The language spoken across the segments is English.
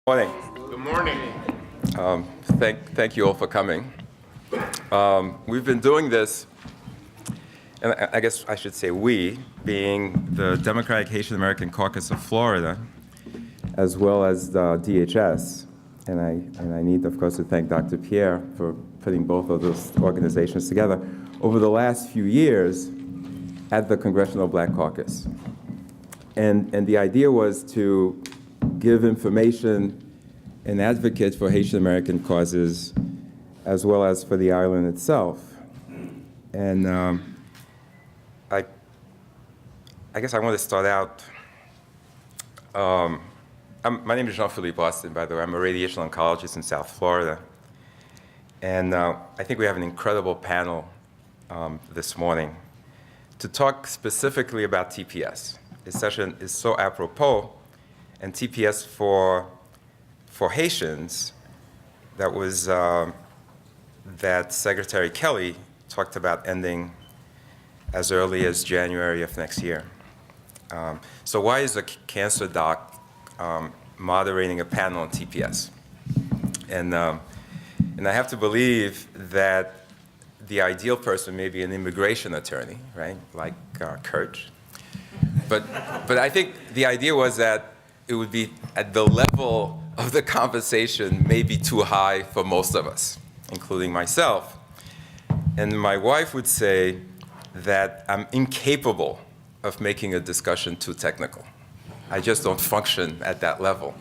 Morning. Good morning. Thank you all for coming. We've been doing this, and I guess I should say we, being the Democratic Haitian American Caucus of Florida, as well as the DHS. And I need, of course, to thank Dr. Pierre for putting both of those organizations together over the last few years at the Congressional Black Caucus. And the idea was to give information and advocate for Haitian American causes as well as for the island itself. And I guess I want to start out. My name is Jean-Philippe Austin, by the way. I'm a radiation oncologist in South Florida. And I think we have an incredible panel this morning to talk specifically about TPS. This session is so apropos, and TPS for Haitians, that was that Secretary Kelly talked about ending as early as January of next year. So why is a cancer doc moderating a panel on TPS? And I have to believe that the ideal person may be an immigration attorney, right, like Kurt. But I think the idea was that it would be at the level of the conversation maybe too high for most of us, including myself. And my wife would say that I'm incapable of making a discussion too technical. I just don't function at that level.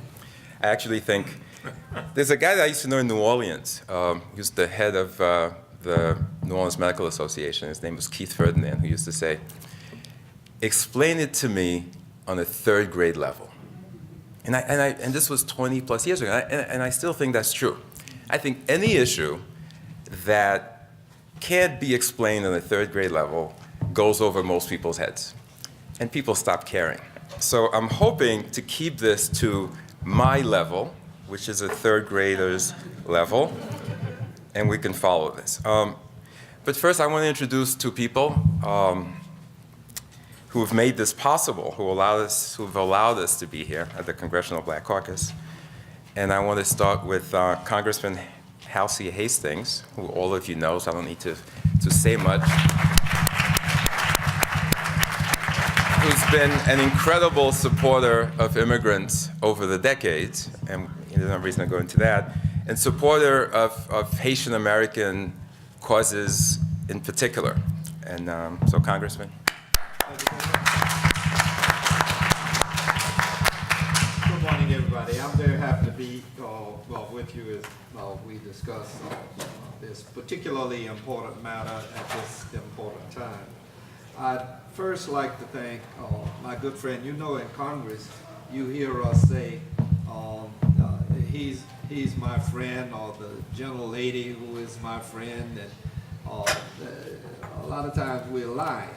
I actually think there's a guy that I used to know in New Orleans, who's the head of the New Orleans Medical Association. His name was Keith Ferdinand, who used to say, explain it to me on a third grade level. And this was 20 plus years ago, and I still think that's true. I think any issue that can't be explained on a third grade level goes over most people's heads, and people stop caring. So I'm hoping to keep this to my level, which is a third grader's level, and we can follow this. But first, I want to introduce two people who have made this possible, who've allowed us to be here at the Congressional Black Caucus. And I want to start with Congressman ALC Hastings, who all of you know, so I don't need to say much, who's been an incredible supporter of immigrants over the decades, and there's no reason to go into that, and supporter of Haitian American causes in particular. And so, Congressman. Good morning, everybody. I'm very happy to be with you as we discuss this particularly important matter at this important time. I'd first like to thank my good friend. You know, in Congress, you hear us say, he's my friend, or the gentle lady who is my friend, and a lot of times we're lying.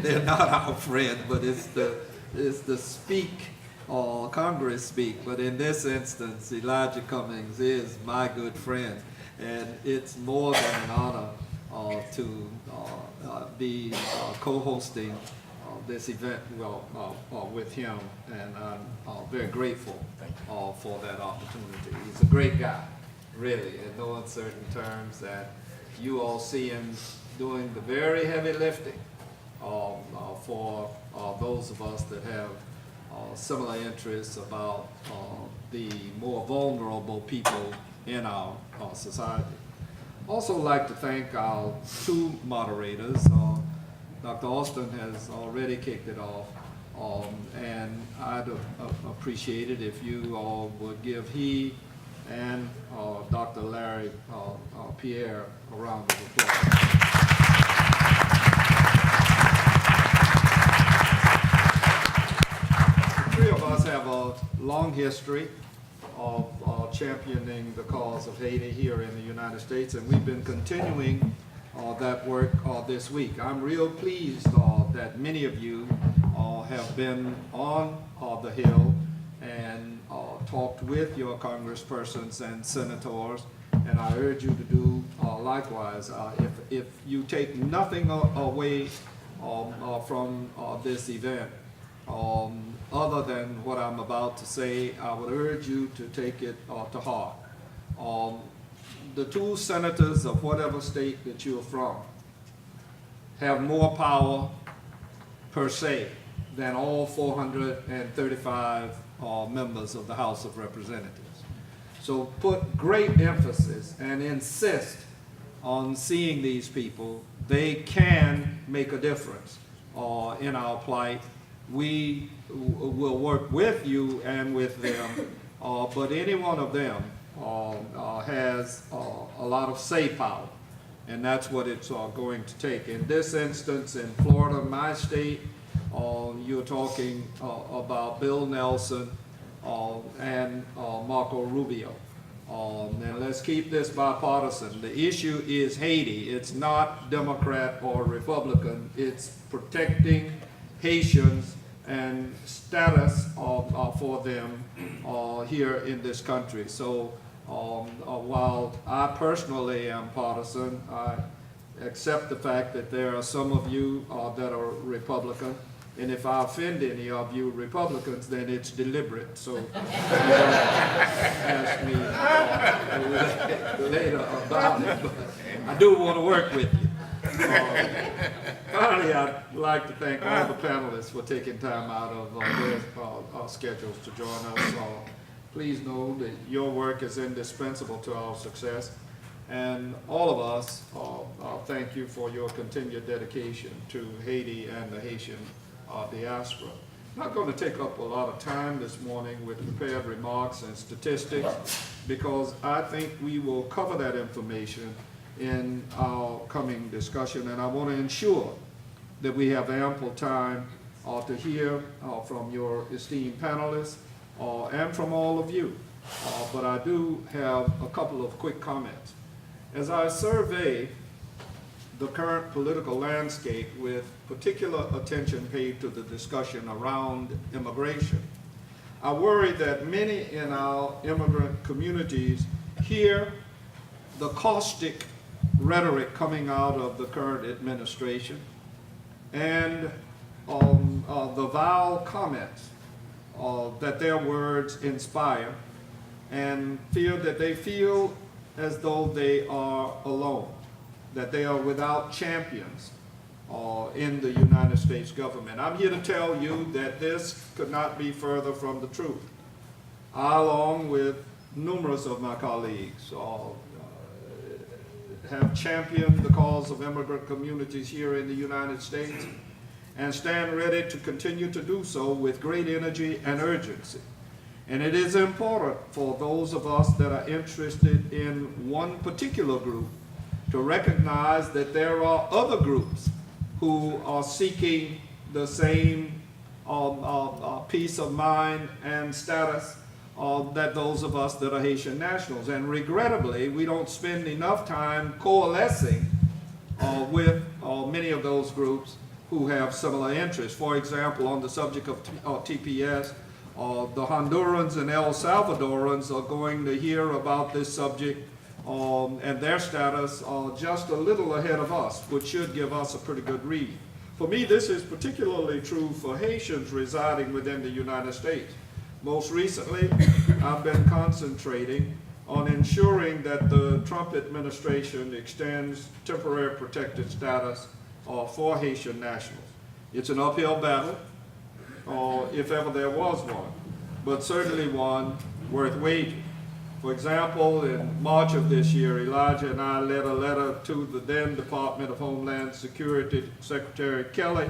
They're not our friend, but it's the speak, or Congress speak. But in this instance, Elijah Cummings is my good friend, and it's more than an honor to be co-hosting this event with him, and I'm very grateful for that opportunity. He's a great guy, really, in no uncertain terms, that you all see him doing the very heavy lifting for those of us that have similar interests about the more vulnerable people in our society. Also like to thank our two moderators. Dr. Austin has already kicked it off, and I'd appreciate it if you all would give he and Dr. Larry Pierre a round of applause. The three of us have a long history of championing the cause of Haiti here in the United States, and we've been continuing that work this week. I'm real pleased that many of you have been on the Hill and talked with your congresspersons and senators, and I urge you to do likewise. If you take nothing away from this event, other than what I'm about to say, I would urge you to take it to heart. The two senators of whatever state that you're from have more power per se than all 435 members of the House of Representatives. So put great emphasis and insist on seeing these people. They can make a difference in our plight. We will work with you and with them, but any one of them has a lot of say power, and that's what it's going to take. In this instance, in Florida, my state, you're talking about Bill Nelson and Marco Rubio. And let's keep this bipartisan. The issue is Haiti. It's not Democrat or Republican. It's protecting Haitians and status for them here in this country. So while I personally am partisan, I accept the fact that there are some of you that are Republican. And if I offend any of you Republicans, then it's deliberate. So you don't ask me later about it, but I do want to work with you. Finally, I'd like to thank all the panelists for taking time out of their schedules to join us. Please know that your work is indispensable to our success. And all of us thank you for your continued dedication to Haiti and the Haitian diaspora. I'm not going to take up a lot of time this morning with prepared remarks and statistics, because I think we will cover that information in our coming discussion, and I want to ensure that we have ample time to hear from your esteemed panelists and from all of you. But I do have a couple of quick comments. As I survey the current political landscape with particular attention paid to the discussion around immigration, I worry that many in our immigrant communities hear the caustic rhetoric coming out of the current administration and the vile comments that their words inspire, and fear that they feel as though they are alone, that they are without champions in the United States government. I'm here to tell you that this could not be further from the truth. I, along with numerous of my colleagues, have championed the cause of immigrant communities here in the United States and stand ready to continue to do so with great energy and urgency. And it is important for those of us that are interested in one particular group to recognize that there are other groups who are seeking the same peace of mind and status that those of us that are Haitian nationals. And regrettably, we don't spend enough time coalescing with many of those groups who have similar interests. For example, on the subject of TPS, the Hondurans and El Salvadorans are going to hear about this subject and their status just a little ahead of us, which should give us a pretty good read. For me, this is particularly true for Haitians residing within the United States. Most recently, I've been concentrating on ensuring that the Trump administration extends temporary protected status for Haitian nationals. It's an uphill battle, if ever there was one, but certainly one worth waging. For example, in March of this year, Elijah and I led a letter to the then Department of Homeland Security Secretary Kelly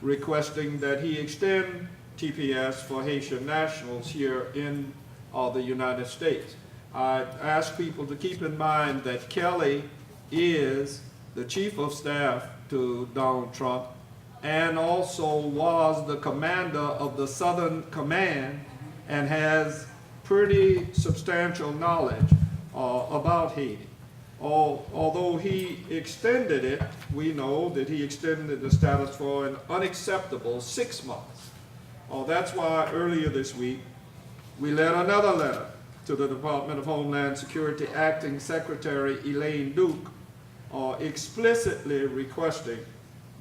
requesting that he extend TPS for Haitian nationals here in the United States. I ask people to keep in mind that Kelly is the Chief of Staff to Donald Trump and also was the commander of the Southern Command and has pretty substantial knowledge about Haiti. Although he extended it, we know that he extended the status for an unacceptable 6 months. That's why earlier this week, we led another letter to the Department of Homeland Security Acting Secretary Elaine Duke, explicitly requesting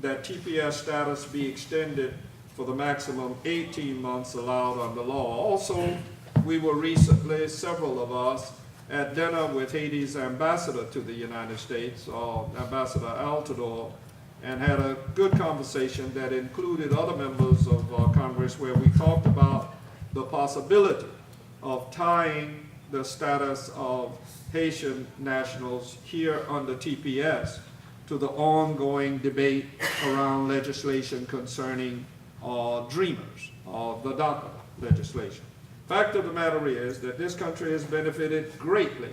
that TPS status be extended for the maximum 18 months allowed under law. Also, we were recently, several of us, at dinner with Haiti's ambassador to the United States, Ambassador Altador, and had a good conversation that included other members of Congress, where we talked about the possibility of tying the status of Haitian nationals here under TPS to the ongoing debate around legislation concerning dreamers, the DACA legislation. Fact of the matter is that this country has benefited greatly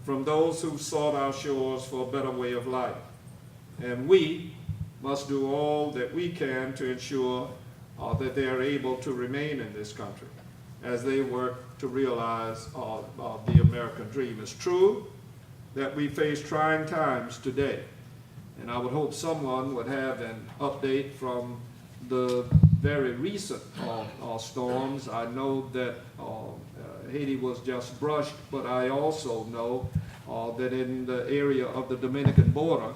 from those who sought our shores for a better way of life. And we must do all that we can to ensure that they are able to remain in this country as they work to realize the American dream. It's true that we face trying times today, and I would hope someone would have an update from the very recent storms. I know that Haiti was just brushed, but I also know that in the area of the Dominican border,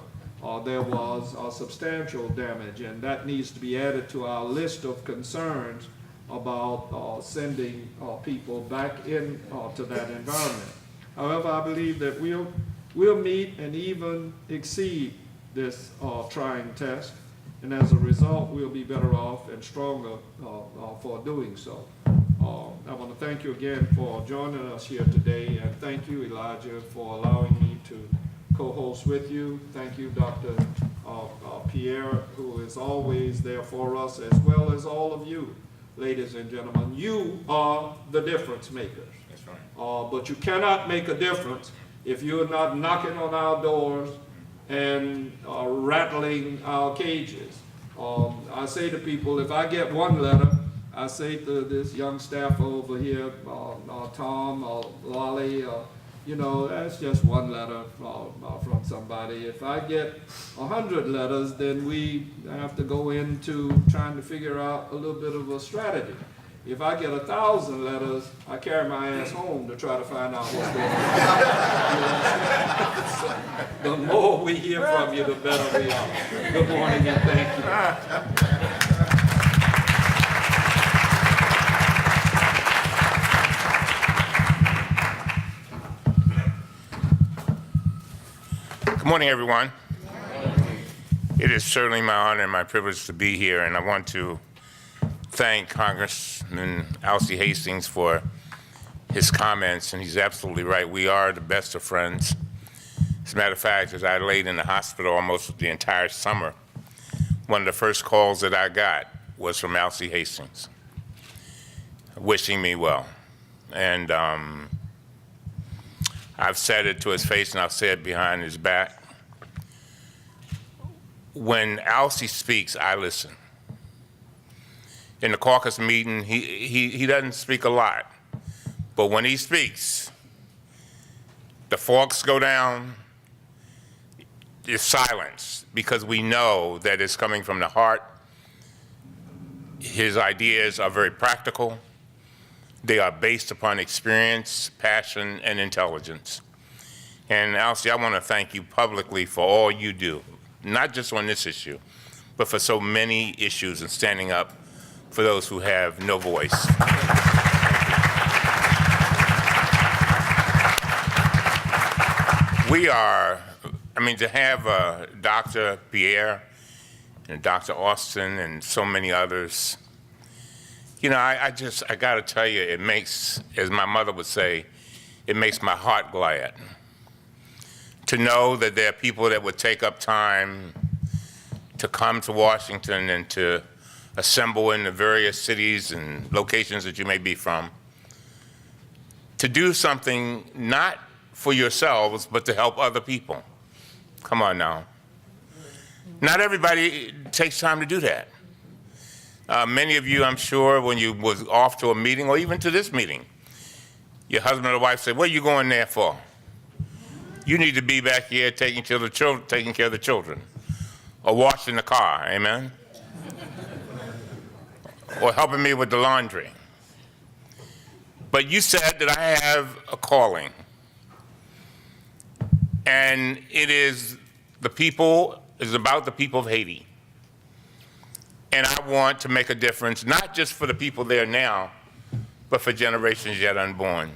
there was substantial damage, and that needs to be added to our list of concerns about sending people back into that environment. However, I believe that we'll meet and even exceed this trying test, and as a result, we'll be better off and stronger for doing so. I want to thank you again for joining us here today, and thank you, Elijah, for allowing me to co-host with you. Thank you, Dr. Pierre, who is always there for us, as well as all of you, ladies and gentlemen. You are the difference makers. That's right. But you cannot make a difference if you're not knocking on our doors and rattling our cages. I say to people, if I get one letter, I say to this young staffer over here, Tom, Lolly, you know, that's just one letter from somebody. If I get 100 letters, then we have to go into trying to figure out a little bit of a strategy. If I get 1,000 letters, I carry my ass home to try to find out what's going on. So, the more we hear from you, the better we are. Good morning and thank you. Good morning, everyone. It is certainly my honor and my privilege to be here, and I want to thank Congressman ALC Hastings for his comments, and he's absolutely right. We are the best of friends. As a matter of fact, as I laid in the hospital almost the entire summer, one of the first calls that I got was from ALC Hastings, wishing me well. And I've said it to his face, and I've said it behind his back. When ALC speaks, I listen. In the caucus meeting, he doesn't speak a lot, but when he speaks, the forks go down, there's silence, because we know that it's coming from the heart. His ideas are very practical. They are based upon experience, passion, and intelligence. And ALC, I want to thank you publicly for all you do, not just on this issue, but for so many issues and standing up for those who have no voice. We are, to have Dr. Pierre and Dr. Austin and so many others, I got to tell you, it makes, as my mother would say, it makes my heart glad to know that there are people that would take up time to come to Washington and to assemble in the various cities and locations that you may be from, to do something not for yourselves, but to help other people. Come on now. Not everybody takes time to do that. Many of you, I'm sure, when you was off to a meeting or even to this meeting, your husband or wife said, what are you going there for? You need to be back here taking care of the children, or washing the car, amen? Or helping me with the laundry. But you said that I have a calling, and it is about the people of Haiti. And I want to make a difference, not just for the people there now, but for generations yet unborn.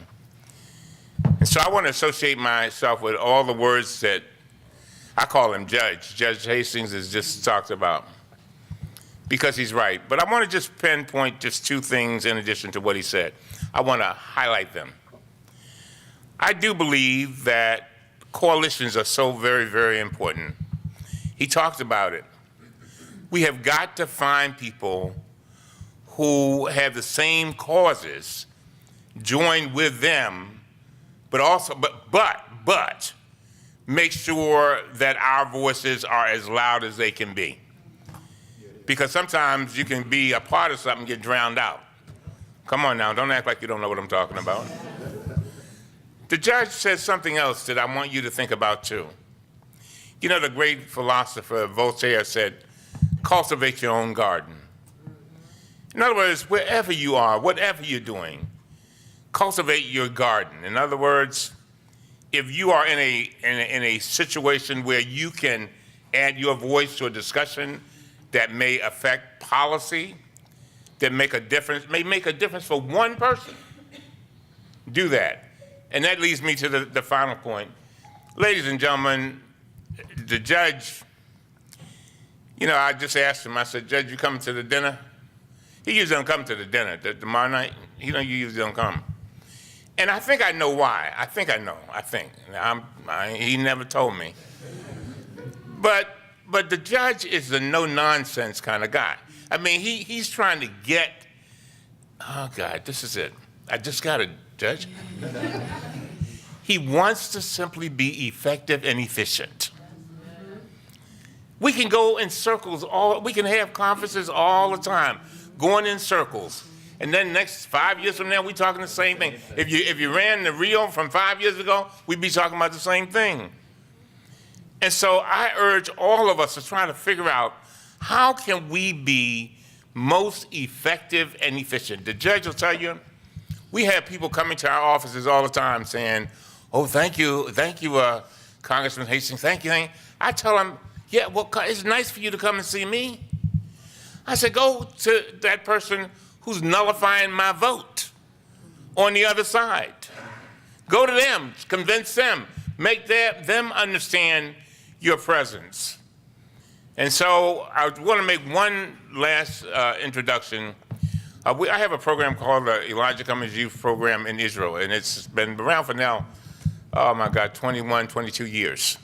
And so I want to associate myself with all the words that I call him Judge. Judge Hastings is just talked about, because he's right. But I want to just pinpoint just two things in addition to what he said. I want to highlight them. I do believe that coalitions are so very, very important. He talked about it. We have got to find people who have the same causes, join with them, but also, but make sure that our voices are as loud as they can be. Because sometimes you can be a part of something and get drowned out. Come on now, don't act like you don't know what I'm talking about. The judge said something else that I want you to think about too. You know, the great philosopher Voltaire said, cultivate your own garden. In other words, wherever you are, whatever you're doing, cultivate your garden. In other words, if you are in a situation where you can add your voice to a discussion that may affect policy, that may make a difference for one person, do that. And that leads me to the final point. Ladies and gentlemen, the judge, you know, I just asked him, I said, Judge, you coming to the dinner? He usually don't come to the dinner. Tomorrow night, you usually don't come. And I think I know why. I think. He never told me. But the judge is a no-nonsense kind of guy. I mean, he's trying to get, oh God, this is it. I just got it, Judge. He wants to simply be effective and efficient. We can go in circles, we can have conferences all the time, going in circles. And then next 5 years from now, we're talking the same thing. If you ran the Rio from 5 years ago, we'd be talking about the same thing. And so I urge all of us to try to figure out how can we be most effective and efficient. The judge will tell you, we have people coming to our offices all the time saying, oh, thank you, Congressman Hastings, thank you. I tell them, yeah, well, it's nice for you to come and see me. I said, go to that person who's nullifying my vote on the other side. Go to them, convince them, make them understand your presence. And so I want to make one last introduction. I have a program called the Elijah Cummings Youth Program in Israel, and it's been around for now, oh my God, 21, 22 years.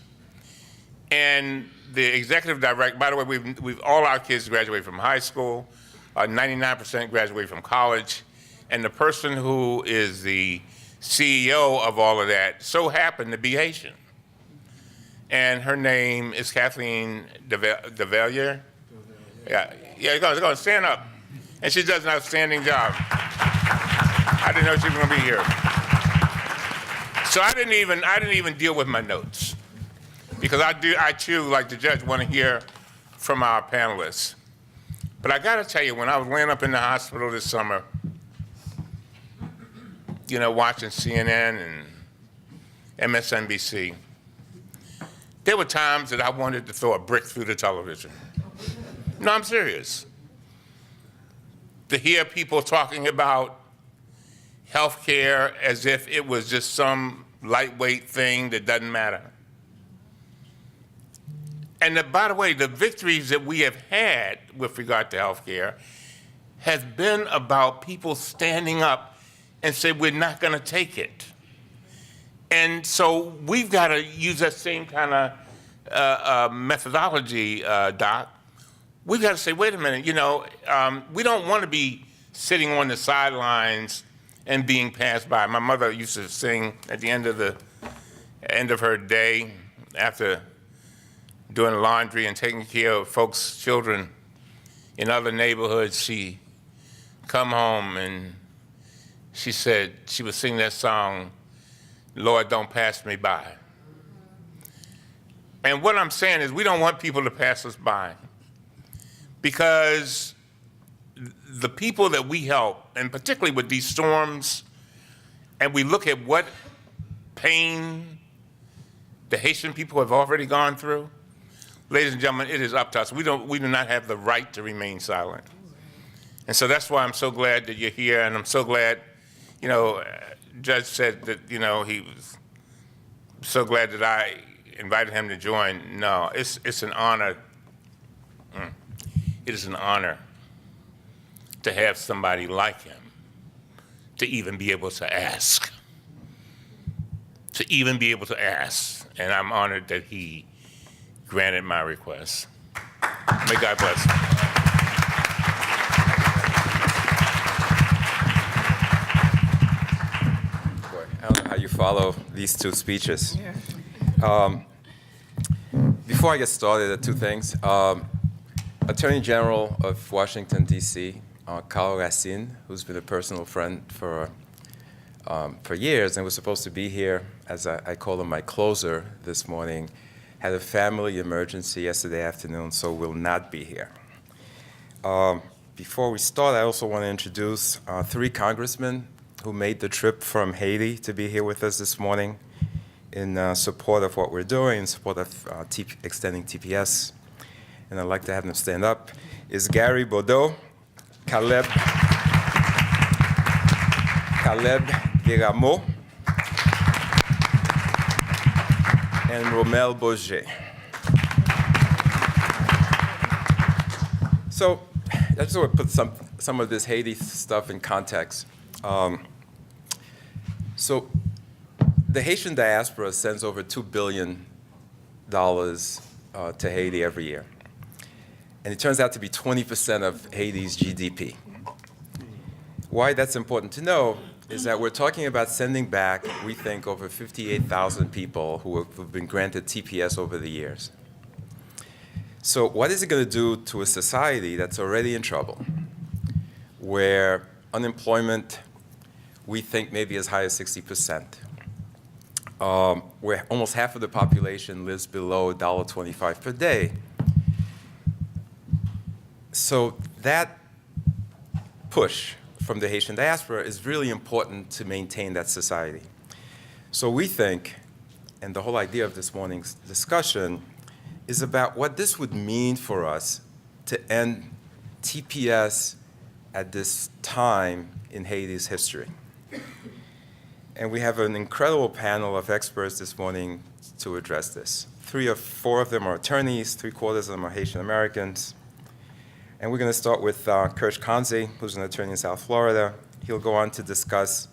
And the executive director, by the way, we've all our kids graduated from high school, 99% graduated from college, and the person who is the CEO of all of that so happened to be Haitian. And her name is Kathleen DeValier. Yeah, go on, stand up. And she does an outstanding job. I didn't know she was gonna be here. So I didn't even deal with my notes, because I too, like the judge, want to hear from our panelists. But I got to tell you, when I was laying up in the hospital this summer, you know, watching CNN and MSNBC, there were times that I wanted to throw a brick through the television. No, I'm serious. To hear people talking about health care as if it was just some lightweight thing that doesn't matter. And by the way, the victories that we have had with regard to health care has been about people standing up and say, we're not going to take it. And so we've got to use that same kind of methodology, Doc. We've got to say, wait a minute, you know, we don't want to be sitting on the sidelines and being passed by. My mother used to sing at the end of her day, after doing laundry and taking care of folks' children in other neighborhoods. She come home and she said she would sing that song, Lord, don't pass me by. And what I'm saying is we don't want people to pass us by, because the people that we help, and particularly with these storms, and we look at what pain the Haitian people have already gone through, ladies and gentlemen, it is up to us. We do not have the right to remain silent. And so that's why I'm so glad that you're here, and I'm so glad, you know, Judge said that, you know, he was so glad that I invited him to join. No, it's an honor. It is an honor to have somebody like him to even be able to ask. To even be able to ask. And I'm honored that he granted my request. May God bless him. Boy, I don't know how you follow these two speeches. Before I get started, two things. Attorney General of Washington, D.C., Carl Racine, who's been a personal friend for years and was supposed to be here, as I call him my closer this morning, had a family emergency yesterday afternoon, so will not be here. Before we start, I also want to introduce three congressmen who made the trip from Haiti to be here with us this morning in support of what we're doing, in support of extending TPS. And I'd like to have them stand up, is Gary Bordeaux, Caleb Guillermo, and Romel Bourget. So I just want to put some of this Haiti stuff in context. So the Haitian diaspora sends over $2 billion to Haiti every year. And it turns out to be 20% of Haiti's GDP. Why that's important to know is that we're talking about sending back, we think, over 58,000 people who have been granted TPS over the years. So what is it going to do to a society that's already in trouble, where unemployment, we think, may be as high as 60%, where almost half of the population lives below $1.25 per day? So that push from the Haitian diaspora is really important to maintain that society. So we think, and the whole idea of this morning's discussion is about what this would mean for us to end TPS at this time in Haiti's history. And we have an incredible panel of experts this morning to address this. 3 or 4 of them are attorneys, 3/4 of them are Haitian Americans. And we're going to start with Kirsch Kanze, who's an attorney in South Florida. He'll go on to discuss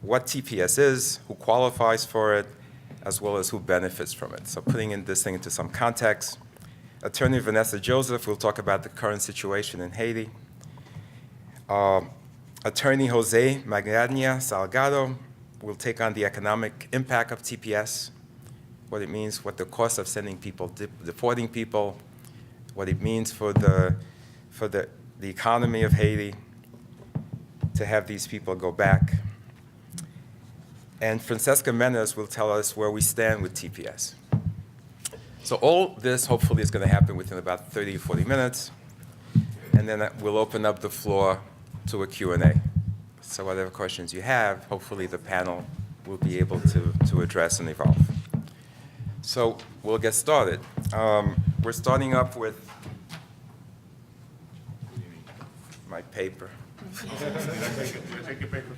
what TPS is, who qualifies for it, as well as who benefits from it. So putting this thing into some context. Attorney Vanessa Joseph will talk about the current situation in Haiti. Attorney Jose Magdalena Salgado will take on the economic impact of TPS, what it means, what the cost of sending people, deporting people, what it means for the economy of Haiti to have these people go back. And Francesca Menes will tell us where we stand with TPS. So all this hopefully is going to happen within about 30 to 40 minutes, and then we'll open up the floor to a Q&A. So whatever questions you have, hopefully the panel will be able to address and evolve. So we'll get started. We're starting up with my paper. Did I take your paper?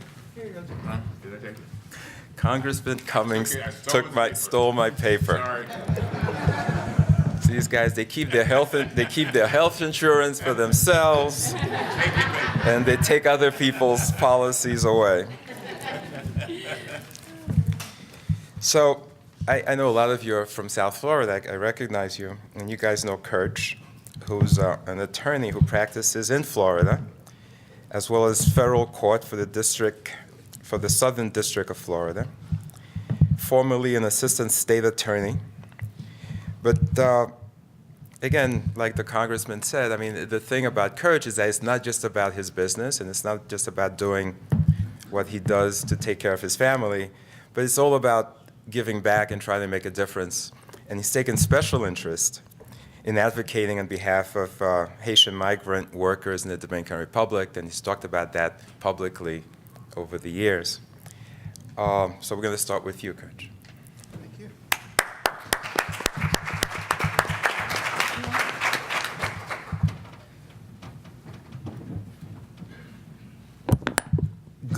Huh? Did I take it? Congressman Cummings Okay, I stole my paper. Sorry. So these guys, they keep their health insurance for themselves, and they take other people's policies away. So I know a lot of you are from South Florida. I recognize you, and you guys know Kirsch, who's an attorney who practices in Florida, as well as federal court for the Southern District of Florida, formerly an assistant state attorney. But again, like the congressman said, I mean, the thing about Kirsch is that it's not just about his business, and it's not just about doing what he does to take care of his family, but it's all about giving back and trying to make a difference. And he's taken special interest in advocating on behalf of Haitian migrant workers in the Dominican Republic, and he's talked about that publicly over the years. So we're going to start with you, Kirsch. Thank you.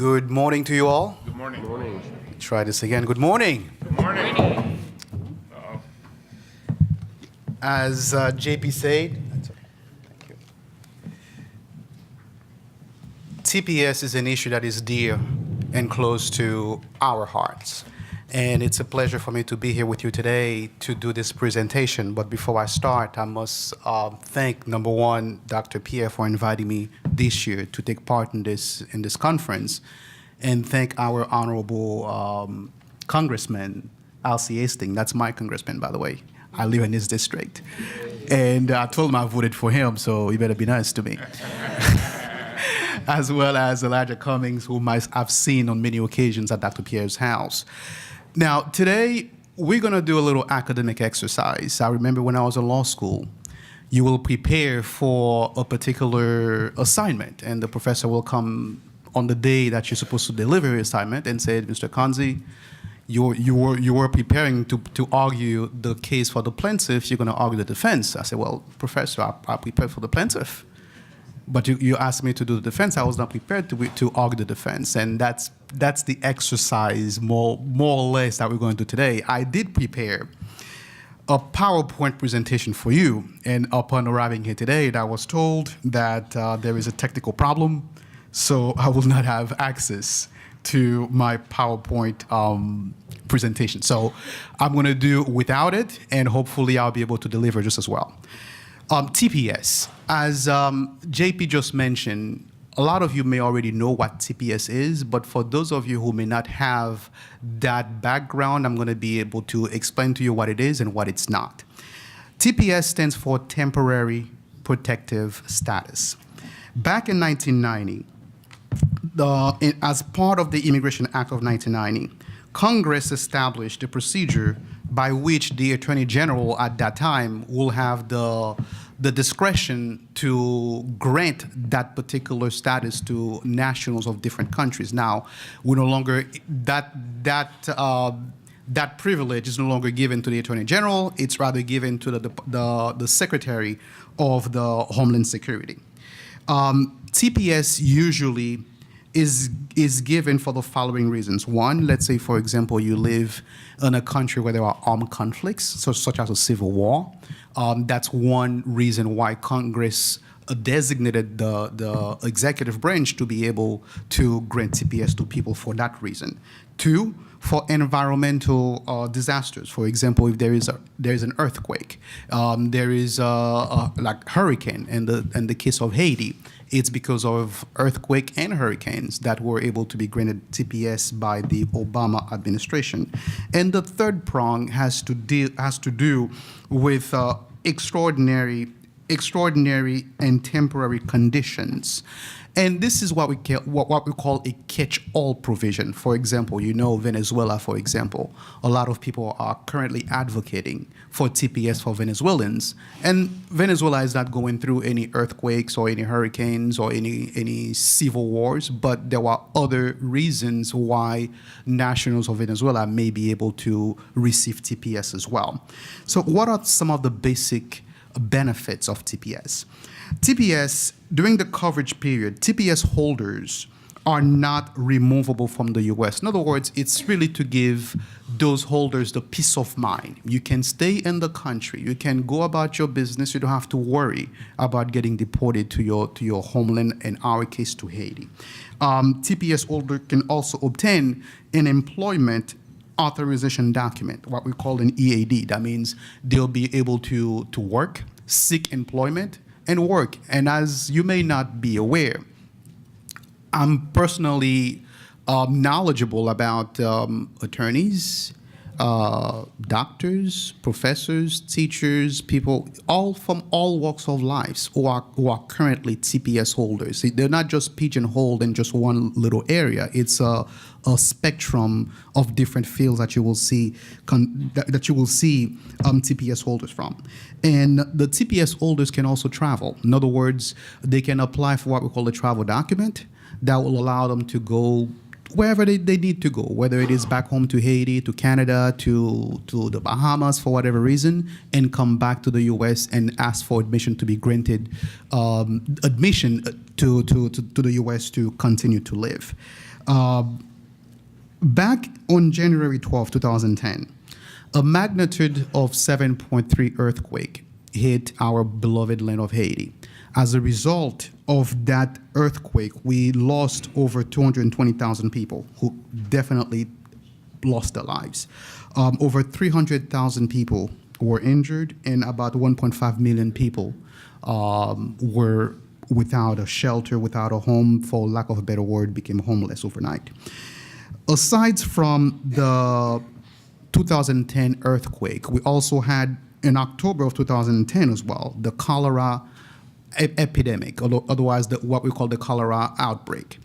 Good morning to you all. Good morning. Good morning. Try this again. Good morning. Good morning. As JP said, thank you. TPS is an issue that is dear and close to our hearts. And it's a pleasure for me to be here with you today to do this presentation. But before I start, I must thank, number one, Dr. Pierre for inviting me this year to take part in this conference, and thank our honorable Congressman, ALC Hastings. That's my congressman, by the way. I live in his district. And I told him I voted for him, so he better be nice to me. As well as Elijah Cummings, whom I've seen on many occasions at Dr. Pierre's house. Now, today, we're going to do a little academic exercise. I remember when I was in law school, you will prepare for a particular assignment, and the professor will come on the day that you're supposed to deliver your assignment and say, Mr. Kanzi, you were preparing to argue the case for the plaintiff, you're going to argue the defense. I said, well, professor, I prepared for the plaintiff. But you asked me to do the defense. I was not prepared to argue the defense, and that's the exercise more or less that we're going to do today. I did prepare a PowerPoint presentation for you, and upon arriving here today, I was told that there is a technical problem, so I will not have access to my PowerPoint presentation. So I'm going to do without it, and hopefully I'll be able to deliver just as well. TPS, as JP just mentioned, a lot of you may already know what TPS is, but for those of you who may not have that background, I'm going to be able to explain to you what it is and what it's not. TPS stands for Temporary Protective Status. Back in 1990, as part of the Immigration Act of 1990, Congress established a procedure by which the Attorney General at that time will have the discretion to grant that particular status to nationals of different countries. Now, we no longer that privilege is no longer given to the Attorney General. It's rather given to the Secretary of the Homeland Security. TPS usually is given for the following reasons. One, let's say, for example, you live in a country where there are armed conflicts, such as a civil war. That's one reason why Congress designated the executive branch to be able to grant TPS to people for that reason. Two, for environmental disasters. For example, if there is an earthquake, there is like hurricane. In the case of Haiti, it's because of earthquake and hurricanes that were able to be granted TPS by the Obama administration. And the third prong has to do with extraordinary and temporary conditions. And this is what we call a catch-all provision. For example, Venezuela, for example. A lot of people are currently advocating for TPS for Venezuelans. And Venezuela is not going through any earthquakes or any hurricanes or any civil wars, but there are other reasons why nationals of Venezuela may be able to receive TPS as well. So what are some of the basic benefits of TPS? TPS, during the coverage period, TPS holders are not removable from the U.S. In other words, it's really to give those holders the peace of mind. You can stay in the country. You can go about your business. You don't have to worry about getting deported to your homeland, in our case, to Haiti. TPS holder can also obtain an employment authorization document, what we call an EAD. That means they'll be able to work, seek employment, and work. And as you may not be aware, I'm personally knowledgeable about attorneys, doctors, professors, teachers, people, all from all walks of life who are currently TPS holders. They're not just pigeonholed in just one little area. It's a spectrum of different fields that you will see TPS holders from. And the TPS holders can also travel. In other words, they can apply for what we call a travel document that will allow them to go wherever they need to go, whether it is back home to Haiti, to Canada, to the Bahamas for whatever reason, and come back to the U.S. and ask for admission to be granted admission to the U.S. to continue to live. Back on January 12, 2010, a magnitude of 7.3 earthquake hit our beloved land of Haiti. As a result of that earthquake, we lost over 220,000 people who definitely lost their lives. Over 300,000 people were injured, and about 1.5 million people were without a shelter, without a home, for lack of a better word, became homeless overnight. Aside from the 2010 earthquake, we also had in October of 2010 as well, the cholera epidemic, otherwise what we call the cholera outbreak.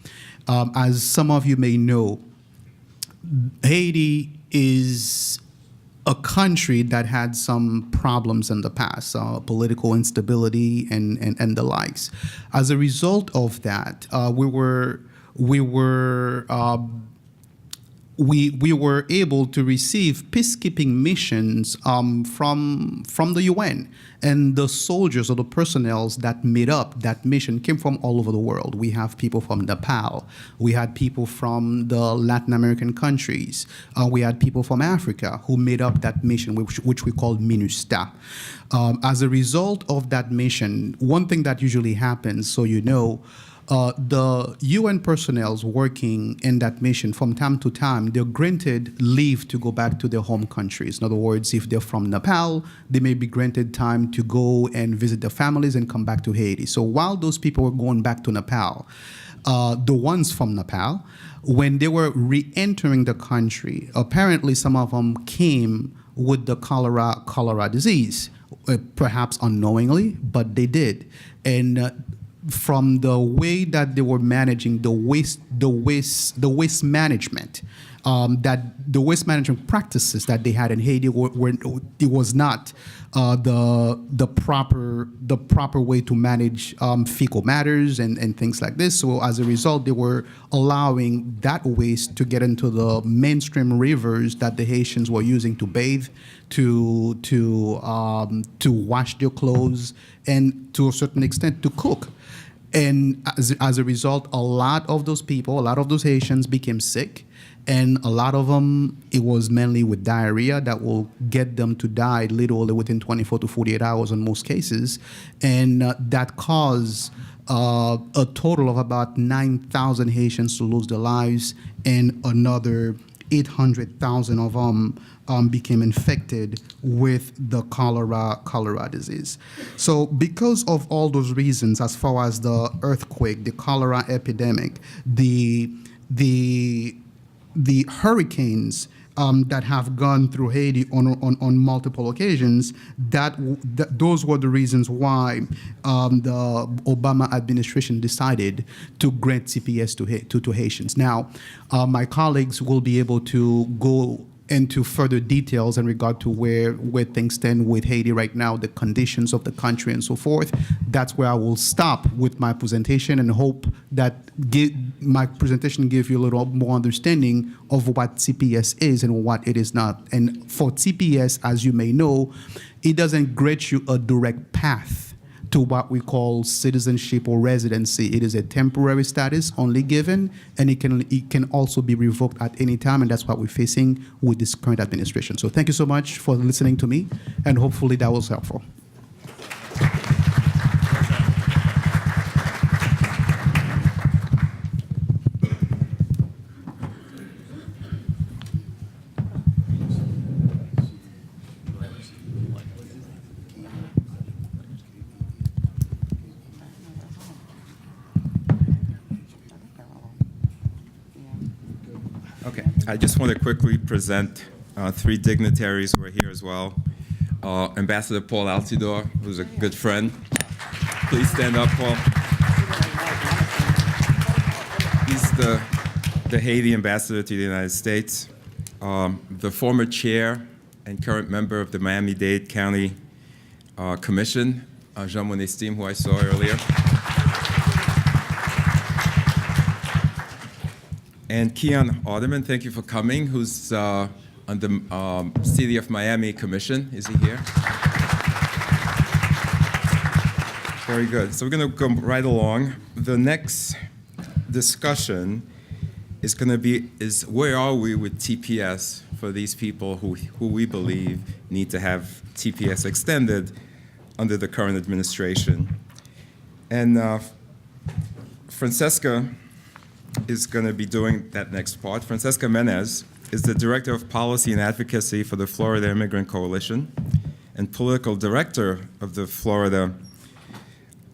As some of you may know, Haiti is a country that had some problems in the past, political instability and the likes. As a result of that, we were able to receive peacekeeping missions from the UN, and the soldiers or the personnel that made up that mission came from all over the world. We have people from Nepal, we had people from the Latin American countries, we had people from Africa who made up that mission, which we call MINUSTA. As a result of that mission, one thing that usually happens, so you know, the UN personnel working in that mission, from time to time, they're granted leave to go back to their home countries. In other words, if they're from Nepal, they may be granted time to go and visit their families and come back to Haiti. So while those people were going back to Nepal, the ones from Nepal, when they were re-entering the country, apparently some of them came with the cholera disease, perhaps unknowingly, but they did. And from the way that they were managing the waste management, that the waste management practices that they had in Haiti it was not the proper way to manage fecal matters and things like this. So as a result, they were allowing that waste to get into the mainstream rivers that the Haitians were using to bathe, to wash their clothes, and to a certain extent to cook. And as a result, a lot of those people, a lot of those Haitians became sick, and a lot of them, it was mainly with diarrhea that will get them to die literally within 24 to 48 hours in most cases, and that caused a total of about 9,000 Haitians to lose their lives, and another 800,000 of them became infected with the cholera disease. So because of all those reasons, as far as the earthquake, the cholera epidemic, the hurricanes that have gone through Haiti on multiple occasions, those were the reasons why the Obama administration decided to grant CPS to Haitians. Now, my colleagues will be able to go into further details in regard to where things stand with Haiti right now, the conditions of the country and so forth. That's where I will stop with my presentation and hope that my presentation gives you a little more understanding of what CPS is and what it is not. And for CPS, as you may know, it doesn't grant you a direct path to what we call citizenship or residency. It is a temporary status only given, and it can also be revoked at any time, and that's what we're facing with this current administration. So thank you so much for listening to me, and hopefully that was helpful. Okay, I just want to quickly present three dignitaries who are here as well. Ambassador Paul Altidore, who's a good friend. Please stand up, Paul. He's the Haiti ambassador to the United States, the former chair and current member of the Miami-Dade County Commission, Jean Monestime, who I saw earlier. And Keon Alderman, thank you for coming, who's on the City of Miami Commission. Is he here? Very good. So we're going to go right along. The next discussion is where are we with TPS for these people who we believe need to have TPS extended under the current administration. And Francesca is going to be doing that next part. Francesca Menez is the Director of Policy and Advocacy for the Florida Immigrant Coalition and Political Director of the Florida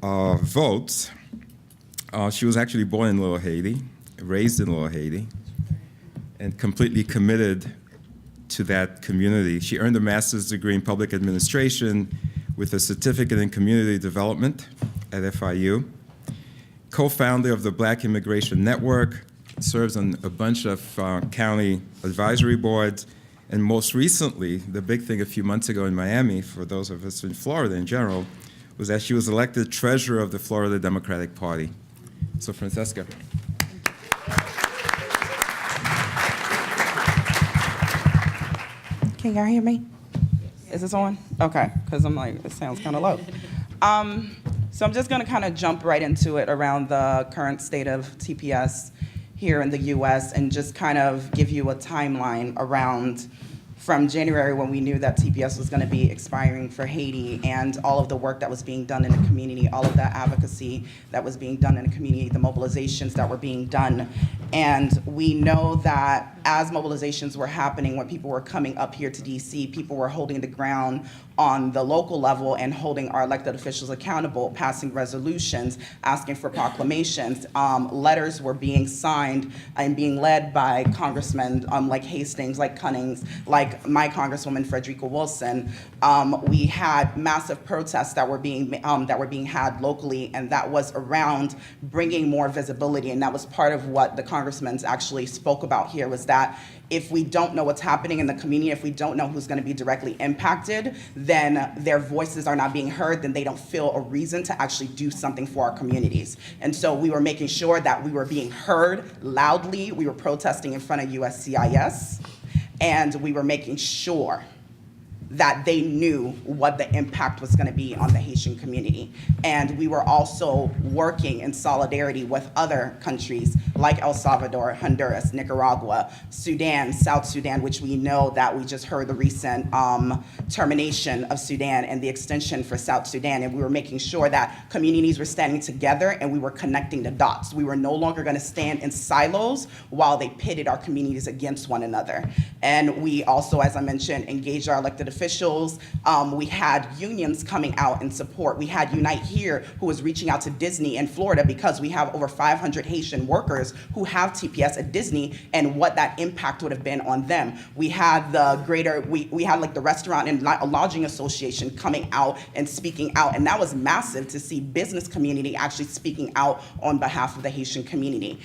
Vote. She was actually born in Little Haiti, raised in Little Haiti, and completely committed to that community. She earned a master's degree in public administration with a certificate in community development at FIU. Co-founder of the Black Immigration Network, serves on a bunch of county advisory boards, and most recently, the big thing a few months ago in Miami, for those of us in Florida in general, was that she was elected treasurer of the Florida Democratic Party. So Francesca. Can y'all hear me? Is this on? Okay, because I'm like, it sounds kind of low. So I'm just going to kind of jump right into it around the current state of TPS here in the U.S. and just kind of give you a timeline around from January when we knew that TPS was going to be expiring for Haiti and all of the work that was being done in the community, all of that advocacy that was being done in the community, the mobilizations that were being done. And we know that as mobilizations were happening, when people were coming up here to DC, people were holding the ground on the local level and holding our elected officials accountable, passing resolutions, asking for proclamations. Letters were being signed and being led by congressmen like Hastings, like Cummings, like my Congresswoman Frederica Wilson. We had massive protests that were being had locally, and that was around bringing more visibility. And that was part of what the congressmen actually spoke about here, was that if we don't know what's happening in the community, if we don't know who's going to be directly impacted, then their voices are not being heard, then they don't feel a reason to actually do something for our communities. And so we were making sure that we were being heard loudly. We were protesting in front of USCIS, and we were making sure that they knew what the impact was going to be on the Haitian community. And we were also working in solidarity with other countries like El Salvador, Honduras, Nicaragua, Sudan, South Sudan, which we know that we just heard the recent termination of Sudan and the extension for South Sudan. And we were making sure that communities were standing together and we were connecting the dots. We were no longer going to stand in silos while they pitted our communities against one another. And we also, as I mentioned, engaged our elected officials. We had unions coming out in support. We had Unite Here, who was reaching out to Disney in Florida because we have over 500 Haitian workers who have TPS at Disney and what that impact would have been on them. We had we had like the Restaurant and Lodging Association coming out and speaking out, and that was massive to see business community actually speaking out on behalf of the Haitian community.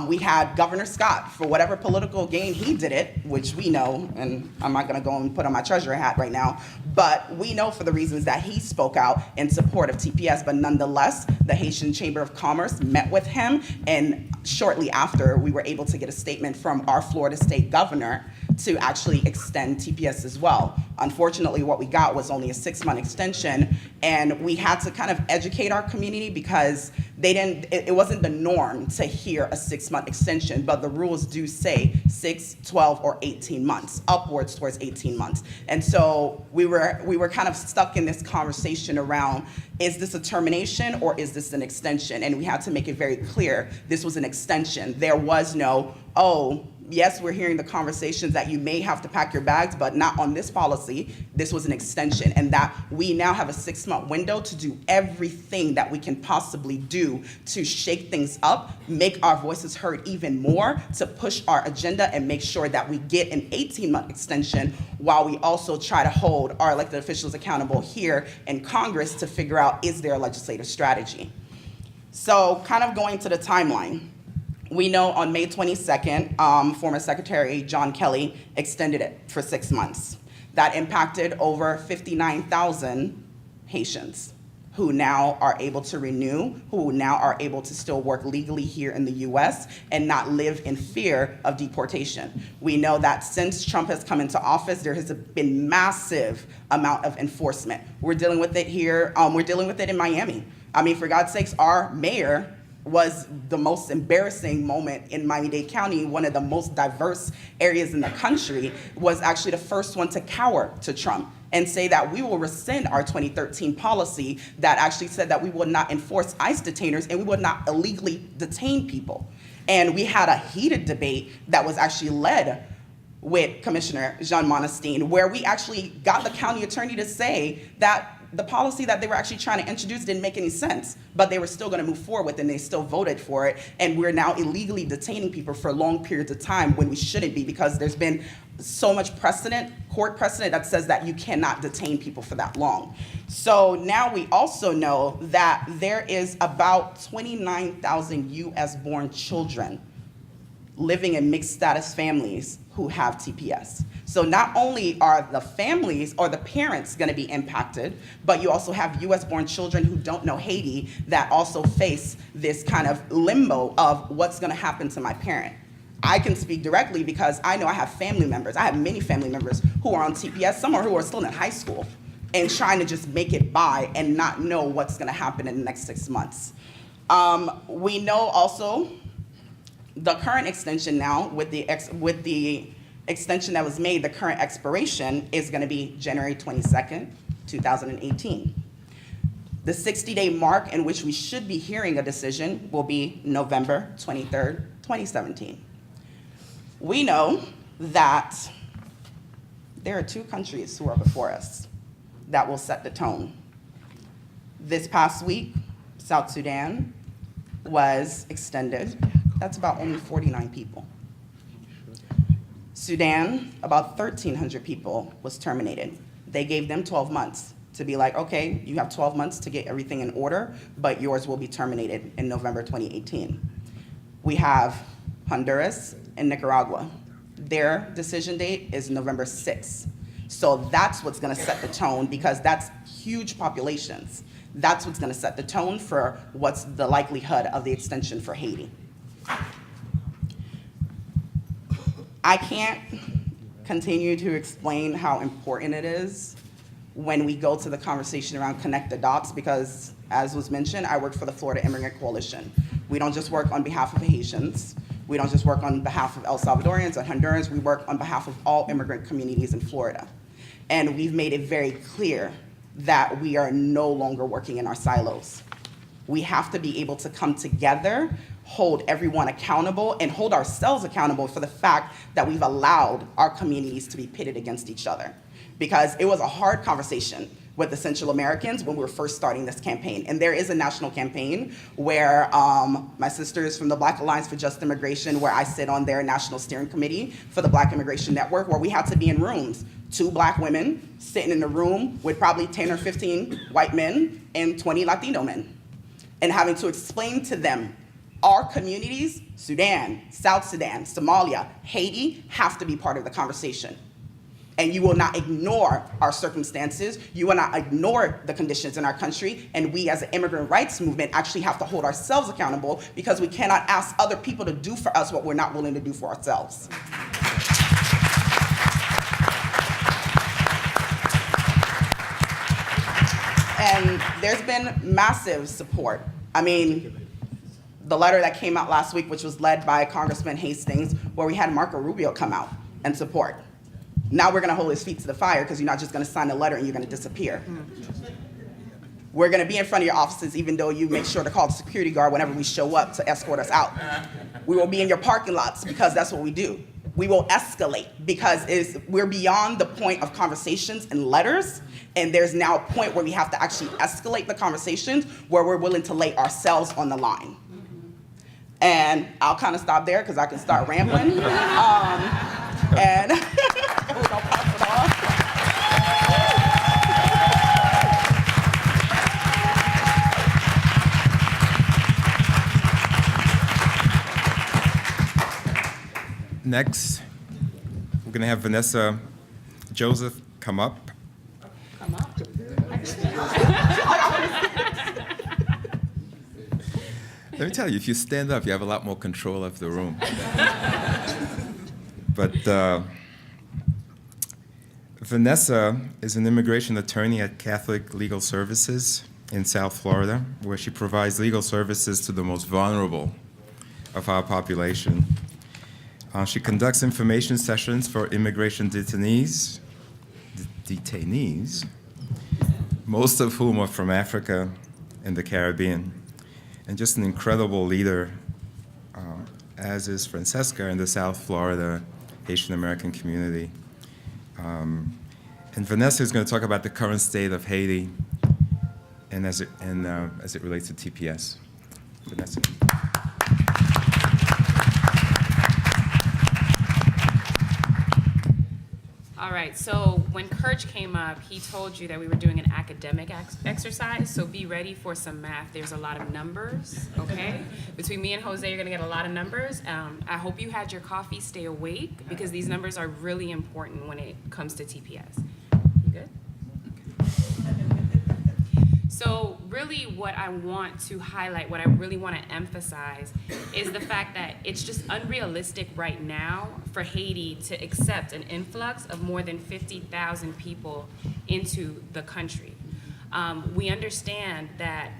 We had Governor Scott, for whatever political gain he did it, which we know, and I'm not gonna go and put on my treasurer hat right now, but we know for the reasons that he spoke out in support of TPS, but nonetheless, the Haitian Chamber of Commerce met with him, and shortly after, we were able to get a statement from our Florida state governor to actually extend TPS as well. Unfortunately, what we got was only a 6-month extension, and we had to kind of educate our community because it wasn't the norm to hear a 6-month extension, but the rules do say 6, 12, or 18 months, upwards towards 18 months. And so we were kind of stuck in this conversation around, is this a termination or is this an extension? And we had to make it very clear this was an extension. There was no, oh, yes, we're hearing the conversations that you may have to pack your bags, but not on this policy. This was an extension, and that we now have a 6-month window to do everything that we can possibly do to shake things up, make our voices heard even more, to push our agenda and make sure that we get an 18-month extension while we also try to hold our elected officials accountable here in Congress to figure out, is there a legislative strategy? So kind of going to the timeline. We know on May 22nd, former Secretary John Kelly extended it for 6 months. That impacted over 59,000 Haitians who now are able to renew, who now are able to still work legally here in the US and not live in fear of deportation. We know that since Trump has come into office, there has been massive amount of enforcement. We're dealing with it here, we're dealing with it in Miami. I mean, for God's sakes, our mayor was the most embarrassing moment in Miami-Dade County, one of the most diverse areas in the country, was actually the first one to cower to Trump and say that we will rescind our 2013 policy that actually said that we would not enforce ICE detainers and we would not illegally detain people. And we had a heated debate that was actually led with Commissioner Jean Monestine, where we actually got the county attorney to say that the policy that they were actually trying to introduce didn't make any sense, but they were still going to move forward with it, and they still voted for it. And we're now illegally detaining people for long periods of time when we shouldn't be, because there's been so much precedent, court precedent, that says that you cannot detain people for that long. So now we also know that there is about 29,000 US born children living in mixed status families who have TPS. So not only are the families or the parents gonna be impacted, but you also have US born children who don't know Haiti that also face this kind of limbo of what's gonna happen to my parent. I can speak directly because I know I have family members. I have many family members who are on TPS, some are who are still in high school and trying to just make it by and not know what's gonna happen in the next 6 months. We know also the current extension now, with the extension that was made, the current expiration is going to be January 22nd, 2018. The 60-day mark in which we should be hearing a decision will be November 23rd, 2017. We know that there are 2 countries who are before us that will set the tone. This past week, South Sudan was extended. That's about only 49 people. Sudan, about 1,300 people was terminated. They gave them 12 months to be like, okay, you have 12 months to get everything in order, but yours will be terminated in November 2018. We have Honduras and Nicaragua. Their decision date is November 6th. So that's what's gonna set the tone, because that's huge populations. That's what's gonna set the tone for what's the likelihood of the extension for Haiti. I can't continue to explain how important it is when we go to the conversation around connect the dots, because as was mentioned, I work for the Florida Immigrant Coalition. We don't just work on behalf of Haitians. We don't just work on behalf of El Salvadorians and Hondurans. We work on behalf of all immigrant communities in Florida. And we've made it very clear that we are no longer working in our silos. We have to be able to come together, hold everyone accountable, and hold ourselves accountable for the fact that we've allowed our communities to be pitted against each other. Because it was a hard conversation with the Central Americans when we were first starting this campaign. And there is a national campaign where my sister is from the Black Alliance for Just Immigration, where I sit on their national steering committee for the Black Immigration Network, where we had to be in rooms, 2 Black women sitting in a room with probably 10 or 15 white men and 20 Latino men, and having to explain to them, our communities, Sudan, South Sudan, Somalia, Haiti, have to be part of the conversation. And you will not ignore our circumstances. You will not ignore the conditions in our country. And we as an immigrant rights movement actually have to hold ourselves accountable, because we cannot ask other people to do for us what we're not willing to do for ourselves. And there's been massive support. I mean, the letter that came out last week, which was led by Congressman Hastings, where we had Marco Rubio come out and support. Now we're gonna hold his feet to the fire, because you're not just gonna sign a letter and you're gonna disappear. We're gonna be in front of your offices, even though you make sure to call the security guard whenever we show up to escort us out. We will be in your parking lots, because that's what we do. We will escalate, because we're beyond the point of conversations and letters, and there's now a point where we have to actually escalate the conversations, where we're willing to lay ourselves on the line. And I'll kind of stop there, because I can start rambling. And we're gonna pass it off. Next, we're going to have Vanessa Joseph come up. Come up. Let me tell you, if you stand up, you have a lot more control of the room. But Vanessa is an immigration attorney at Catholic Legal Services. in South Florida, where she provides legal services to the most vulnerable of our population. She conducts information sessions for immigration detainees, most of whom are from Africa and the Caribbean. And just an incredible leader, as is Francesca in the South Florida Haitian American community. And Vanessa is going to talk about the current state of Haiti and as it relates to TPS. Vanessa. All right, so when Kirch came up, he told you that we were doing an academic exercise, so be ready for some math. There's a lot of numbers, okay? Between me and Jose, you're gonna get a lot of numbers. I hope you had your coffee, stay awake, because these numbers are really important when it comes to TPS. You good? So really what I want to highlight, what I really want to emphasize is the fact that it's just unrealistic right now for Haiti to accept an influx of more than 50,000 people into the country. We understand that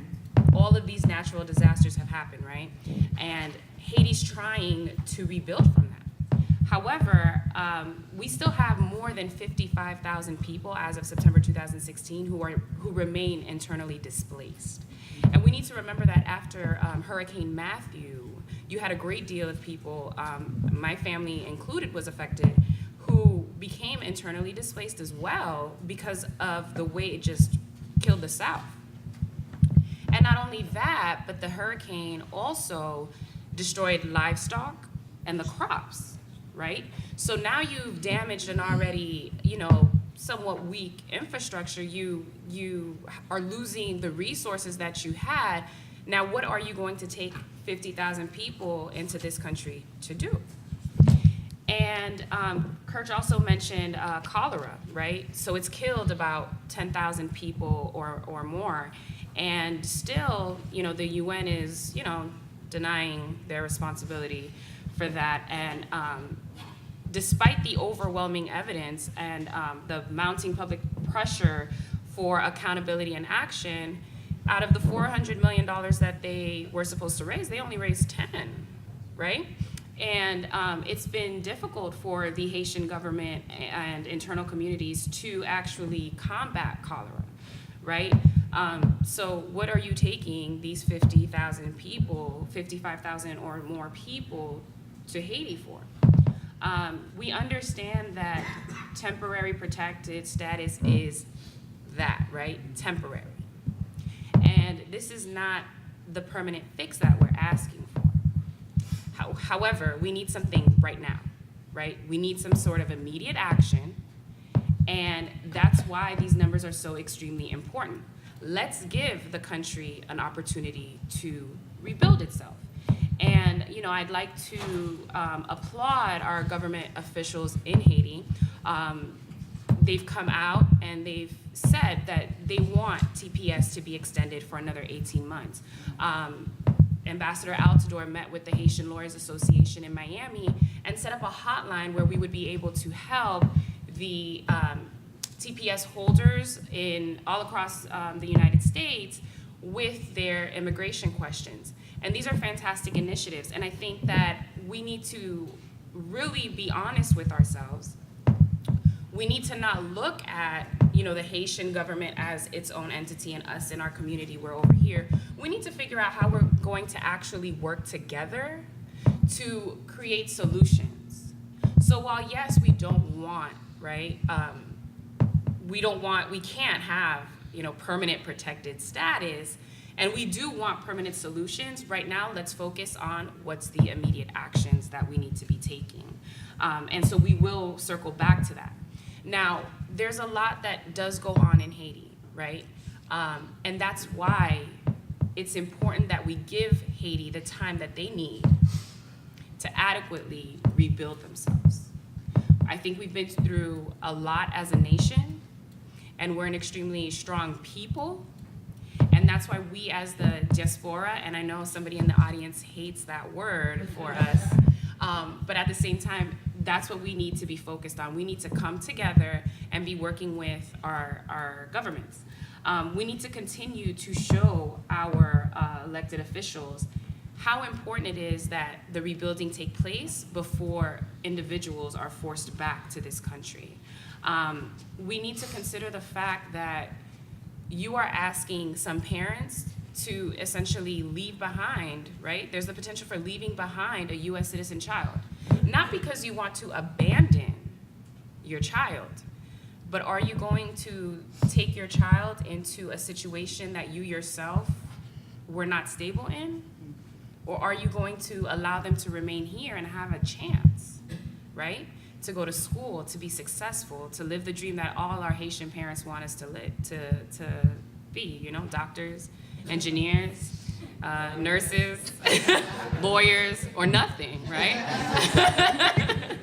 all of these natural disasters have happened, right? And Haiti's trying to rebuild from that. However, we still have more than 55,000 people as of September 2016 who remain internally displaced. And we need to remember that after Hurricane Matthew, you had a great deal of people, my family included was affected, who became internally displaced as well because of the way it just killed the South. And not only that, but the hurricane also destroyed livestock and the crops. Right? So now you've damaged an already, somewhat weak infrastructure. You are losing the resources that you had. Now, what are you going to take 50,000 people into this country to do? And Kirch also mentioned cholera, right? So it's killed about 10,000 people or more. And still, the UN is, denying their responsibility for that. And despite the overwhelming evidence and the mounting public pressure for accountability and action, out of the $400 million that they were supposed to raise, they only raised 10, right? And it's been difficult for the Haitian government and internal communities to actually combat cholera, right? So what are you taking these 50,000 people, 55,000 or more people to Haiti for? We understand that temporary protected status is that, right? Temporary. And this is not the permanent fix that we're asking for. However, we need something right now, right? We need some sort of immediate action, and that's why these numbers are so extremely important. Let's give the country an opportunity to rebuild itself. And, I'd like to applaud our government officials in Haiti. They've come out and they've said that they want TPS to be extended for another 18 months. Ambassador Altidore met with the Haitian Lawyers Association in Miami and set up a hotline where we would be able to help the TPS holders all across the United States with their immigration questions. And these are fantastic initiatives. And I think that we need to really be honest with ourselves. We need to not look at, the Haitian government as its own entity and us in our community, we're over here. We need to figure out how we're going to actually work together to create solutions. So while yes, we don't want, right, we can't have, permanent protected status, and we do want permanent solutions. Right now, let's focus on what's the immediate actions that we need to be taking. And so we will circle back to that. Now, there's a lot that does go on in Haiti, right? And that's why it's important that we give Haiti the time that they need to adequately rebuild themselves. I think we've been through a lot as a nation, and we're an extremely strong people. And that's why we as the diaspora, and I know somebody in the audience hates that word for us, but at the same time, that's what we need to be focused on. We need to come together and be working with our governments. We need to continue to show our elected officials how important it is that the rebuilding take place before individuals are forced back to this country. We need to consider the fact that you are asking some parents to essentially leave behind, right? There's the potential for leaving behind a US citizen child. Not because you want to abandon your child, but are you going to take your child into a situation that you yourself were not stable in? Or are you going to allow them to remain here and have a chance, right? To go to school, to be successful, to live the dream that all our Haitian parents want us to live, to be, you know, doctors, engineers, nurses, lawyers, or nothing, right?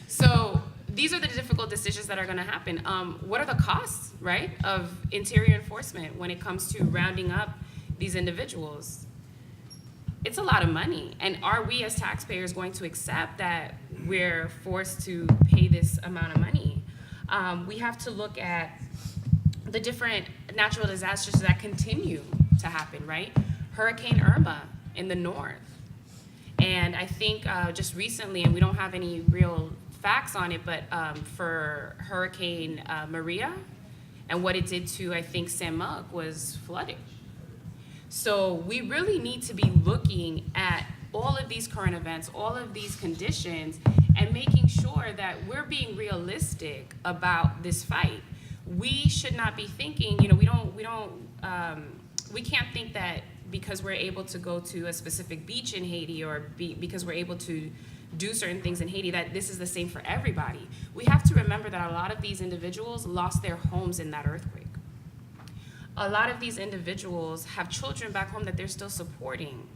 So these are the difficult decisions that are going to happen. What are the costs, right, of interior enforcement when it comes to rounding up these individuals? It's a lot of money. And are we as taxpayers going to accept that we're forced to pay this amount of money? We have to look at the different natural disasters that continue to happen, right? Hurricane Irma in the north. And I think just recently, and we don't have any real facts on it, but for Hurricane Maria and what it did to, I think, Saint-Marc was flooding. So we really need to be looking at all of these current events, all of these conditions, and making sure that we're being realistic about this fight. We should not be thinking, you know, we can't think that because we're able to go to a specific beach in Haiti or because we're able to do certain things in Haiti, that this is the same for everybody. We have to remember that a lot of these individuals lost their homes in that earthquake. A lot of these individuals have children back home that they're still supporting.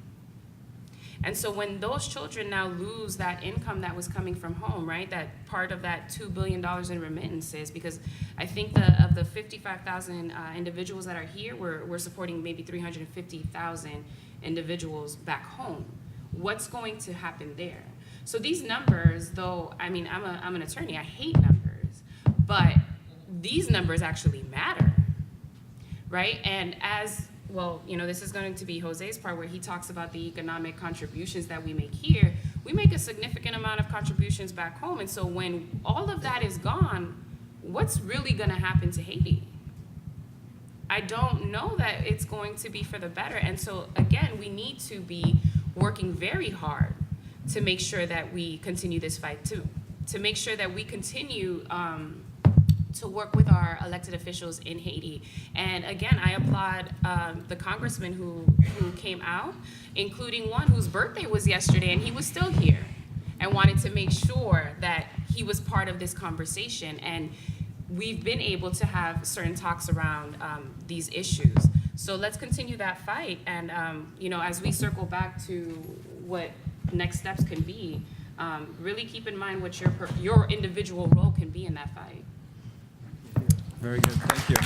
And so when those children now lose that income that was coming from home, right, that part of that $2 billion in remittances, because I think of the 55,000 individuals that are here, we're supporting maybe 350,000 individuals back home. What's going to happen there? So these numbers, though, I mean, I'm an attorney, I hate numbers, but these numbers actually matter. Right? And as, well, you know, this is going to be Jose's part where he talks about the economic contributions that we make here. We make a significant amount of contributions back home. And so when all of that is gone, what's really going to happen to Haiti? I don't know that it's going to be for the better. And so, again, we need to be working very hard to make sure that we continue this fight, to make sure that we continue to work with our elected officials in Haiti. And again, I applaud the congressman who came out, including one whose birthday was yesterday, and he was still here and wanted to make sure that he was part of this conversation. And we've been able to have certain talks around these issues. So let's continue that fight. And you know, as we circle back to what next steps can be, really keep in mind what your individual role can be in that fight. Very good, thank you.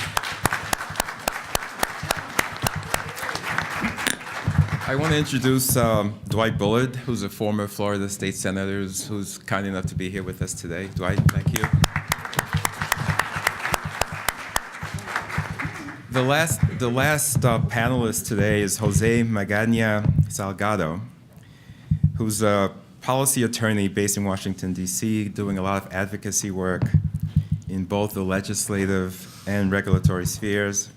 I want to introduce Dwight Bullard, who's a former Florida State Senator, who's kind enough to be here with us today. Dwight, thank you. The last panelist today is Jose Magana Salgado, who's a policy attorney based in Washington, D.C., doing a lot of advocacy work in both the legislative and regulatory spheres.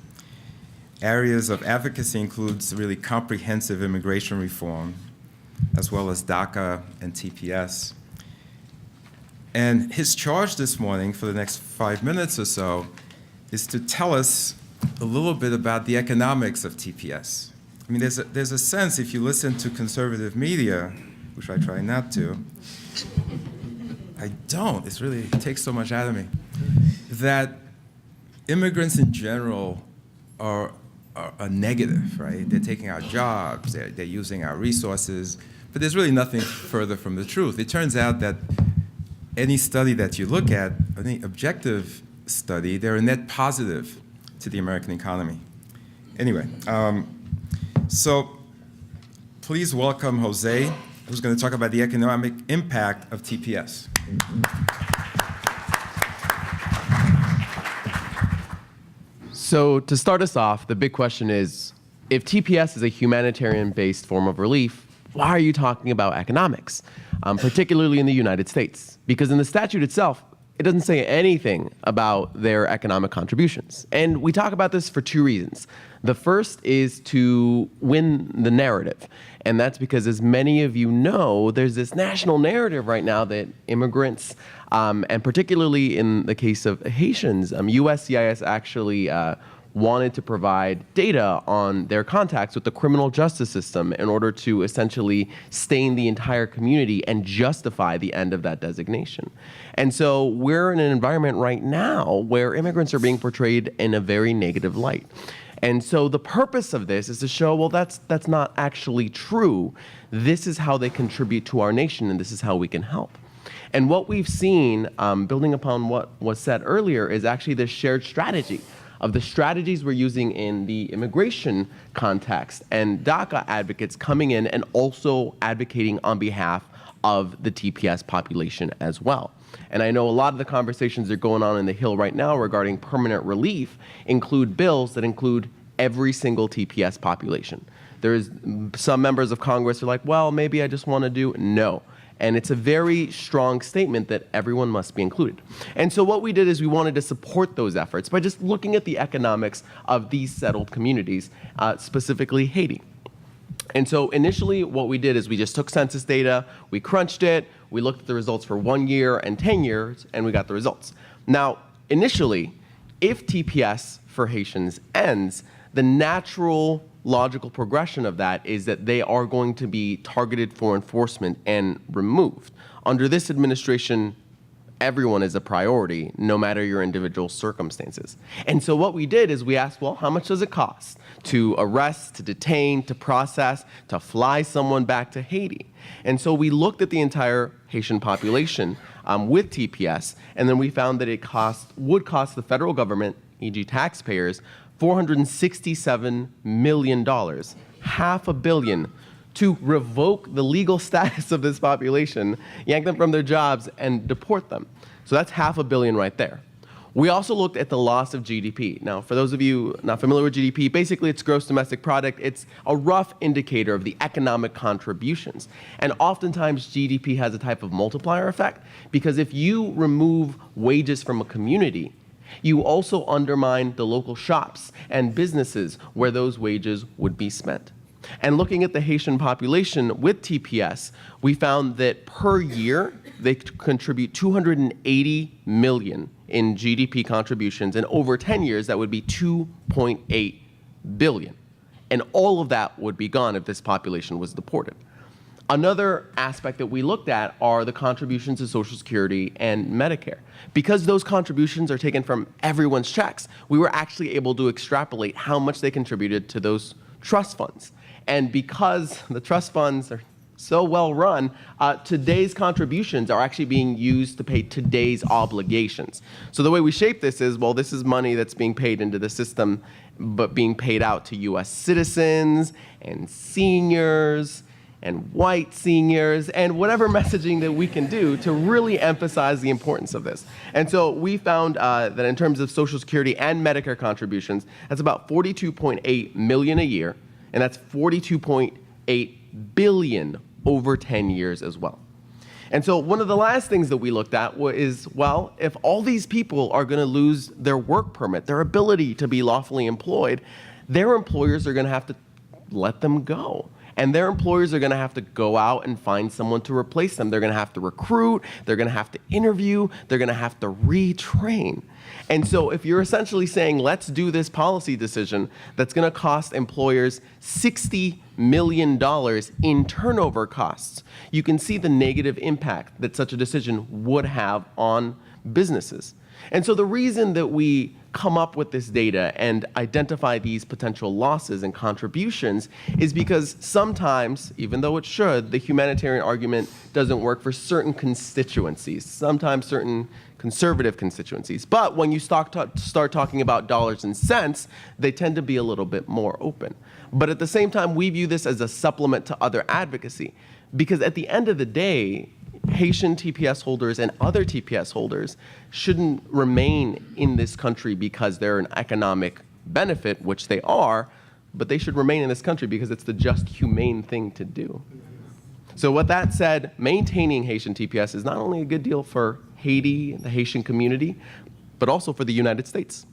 Areas of advocacy includes really comprehensive immigration reform, as well as DACA and TPS. And his charge this morning for the next 5 minutes or so is to tell us a little bit about the economics of TPS. I mean, there's a sense, if you listen to conservative media, which I try not to, I don't, it takes so much out of me, that immigrants in general are a negative, right? They're taking our jobs, they're using our resources, but there's really nothing further from the truth. It turns out that any study that you look at, any objective study, they're a net positive to the American economy. Anyway, so please welcome Jose, who's going to talk about the economic impact of TPS. So to start us off, the big question is, if TPS is a humanitarian-based form of relief, why are you talking about economics, particularly in the United States? Because in the statute itself, it doesn't say anything about their economic contributions. And we talk about this for two reasons. The first is to win the narrative. And that's because, as many of you know, there's this national narrative right now that immigrants, and particularly in the case of Haitians, USCIS actually wanted to provide data on their contacts with the criminal justice system in order to essentially stain the entire community and justify the end of that designation. And so we're in an environment right now where immigrants are being portrayed in a very negative light. And so the purpose of this is to show, well, that's not actually true. This is how they contribute to our nation, and this is how we can help. And what we've seen, building upon what was said earlier, is actually this shared strategy of the strategies we're using in the immigration context, and DACA advocates coming in and also advocating on behalf of the TPS population as well. And I know a lot of the conversations that are going on in the Hill right now regarding permanent relief include bills that include every single TPS population. There's some members of Congress who are like, well, maybe I just want to do, no. And it's a very strong statement that everyone must be included. And so what we did is we wanted to support those efforts by just looking at the economics of these settled communities, specifically Haiti. And so initially what we did is we just took census data, we crunched it, we looked at the results for 1 year and 10 years, and we got the results. Now, initially, if TPS for Haitians ends, the natural logical progression of that is that they are going to be targeted for enforcement and removed. Under this administration, everyone is a priority, no matter your individual circumstances. And so what we did is we asked, well, how much does it cost to arrest, to detain, to process, to fly someone back to Haiti? And so we looked at the entire Haitian population with TPS, and then we found that it would cost the federal government, e.g. taxpayers, $467 million, $500 million, to revoke the legal status of this population, yank them from their jobs, and deport them. So that's $500 million right there. We also looked at the loss of GDP. Now, for those of you not familiar with GDP, basically it's gross domestic product. It's a rough indicator of the economic contributions. And oftentimes GDP has a type of multiplier effect, because if you remove wages from a community, you also undermine the local shops and businesses where those wages would be spent. And looking at the Haitian population with TPS, we found that per year, they contribute $280 million in GDP contributions, and over 10 years, that would be $2.8 billion. And all of that would be gone if this population was deported. Another aspect that we looked at are the contributions to Social Security and Medicare. Because those contributions are taken from everyone's checks, we were actually able to extrapolate how much they contributed to those trust funds. And because the trust funds are so well run, today's contributions are actually being used to pay today's obligations. So the way we shape this is, well, this is money that's being paid into the system, but being paid out to US citizens and seniors and white seniors, and whatever messaging that we can do to really emphasize the importance of this. And so we found that in terms of Social Security and Medicare contributions, that's about $42.8 million a year, and that's $42.8 billion over 10 years as well. And so one of the last things that we looked at is, well, if all these people are going to lose their work permit, their ability to be lawfully employed, their employers are going to have to let them go. And their employers are going to have to go out and find someone to replace them. They're going to have to recruit, they're going to have to interview, they're going to have to retrain. And so if you're essentially saying, let's do this policy decision that's going to cost employers $60 million in turnover costs, you can see the negative impact that such a decision would have on businesses. And so the reason that we come up with this data and identify these potential losses and contributions is because sometimes, even though it should, the humanitarian argument doesn't work for certain constituencies, sometimes certain conservative constituencies. But when you start talking about dollars and cents, they tend to be a little bit more open. But at the same time, we view this as a supplement to other advocacy, because at the end of the day, Haitian TPS holders and other TPS holders shouldn't remain in this country because they're an economic benefit, which they are, but they should remain in this country because it's the just humane thing to do. So with that said, maintaining Haitian TPS is not only a good deal for Haiti, the Haitian community, but also for the United States.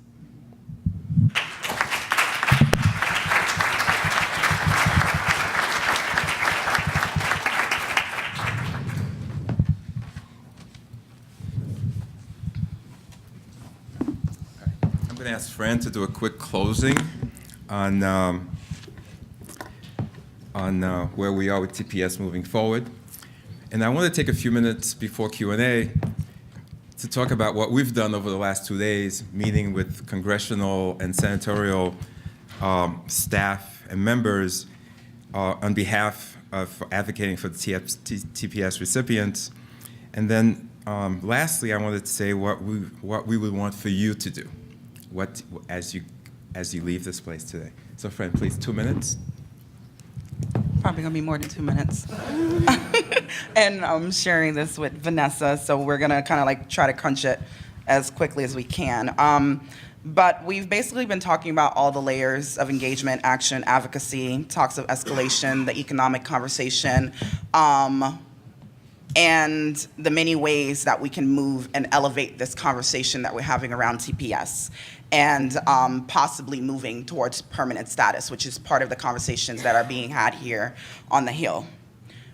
I'm going to ask Fran to do a quick closing on where we are with TPS moving forward. And I want to take a few minutes before Q&A to talk about what we've done over the last 2 days, meeting with congressional and senatorial staff and members on behalf of advocating for the TPS recipients. And then lastly, I wanted to say what we would want for you to do as you leave this place today. So, Fran, please, 2 minutes. Probably gonna be more than 2 minutes. And I'm sharing this with Vanessa, so we're gonna kind of like try to crunch it as quickly as we can. But we've basically been talking about all the layers of engagement, action, advocacy, talks of escalation, the economic conversation, and the many ways that we can move and elevate this conversation that we're having around TPS, and possibly moving towards permanent status, which is part of the conversations that are being had here on the Hill.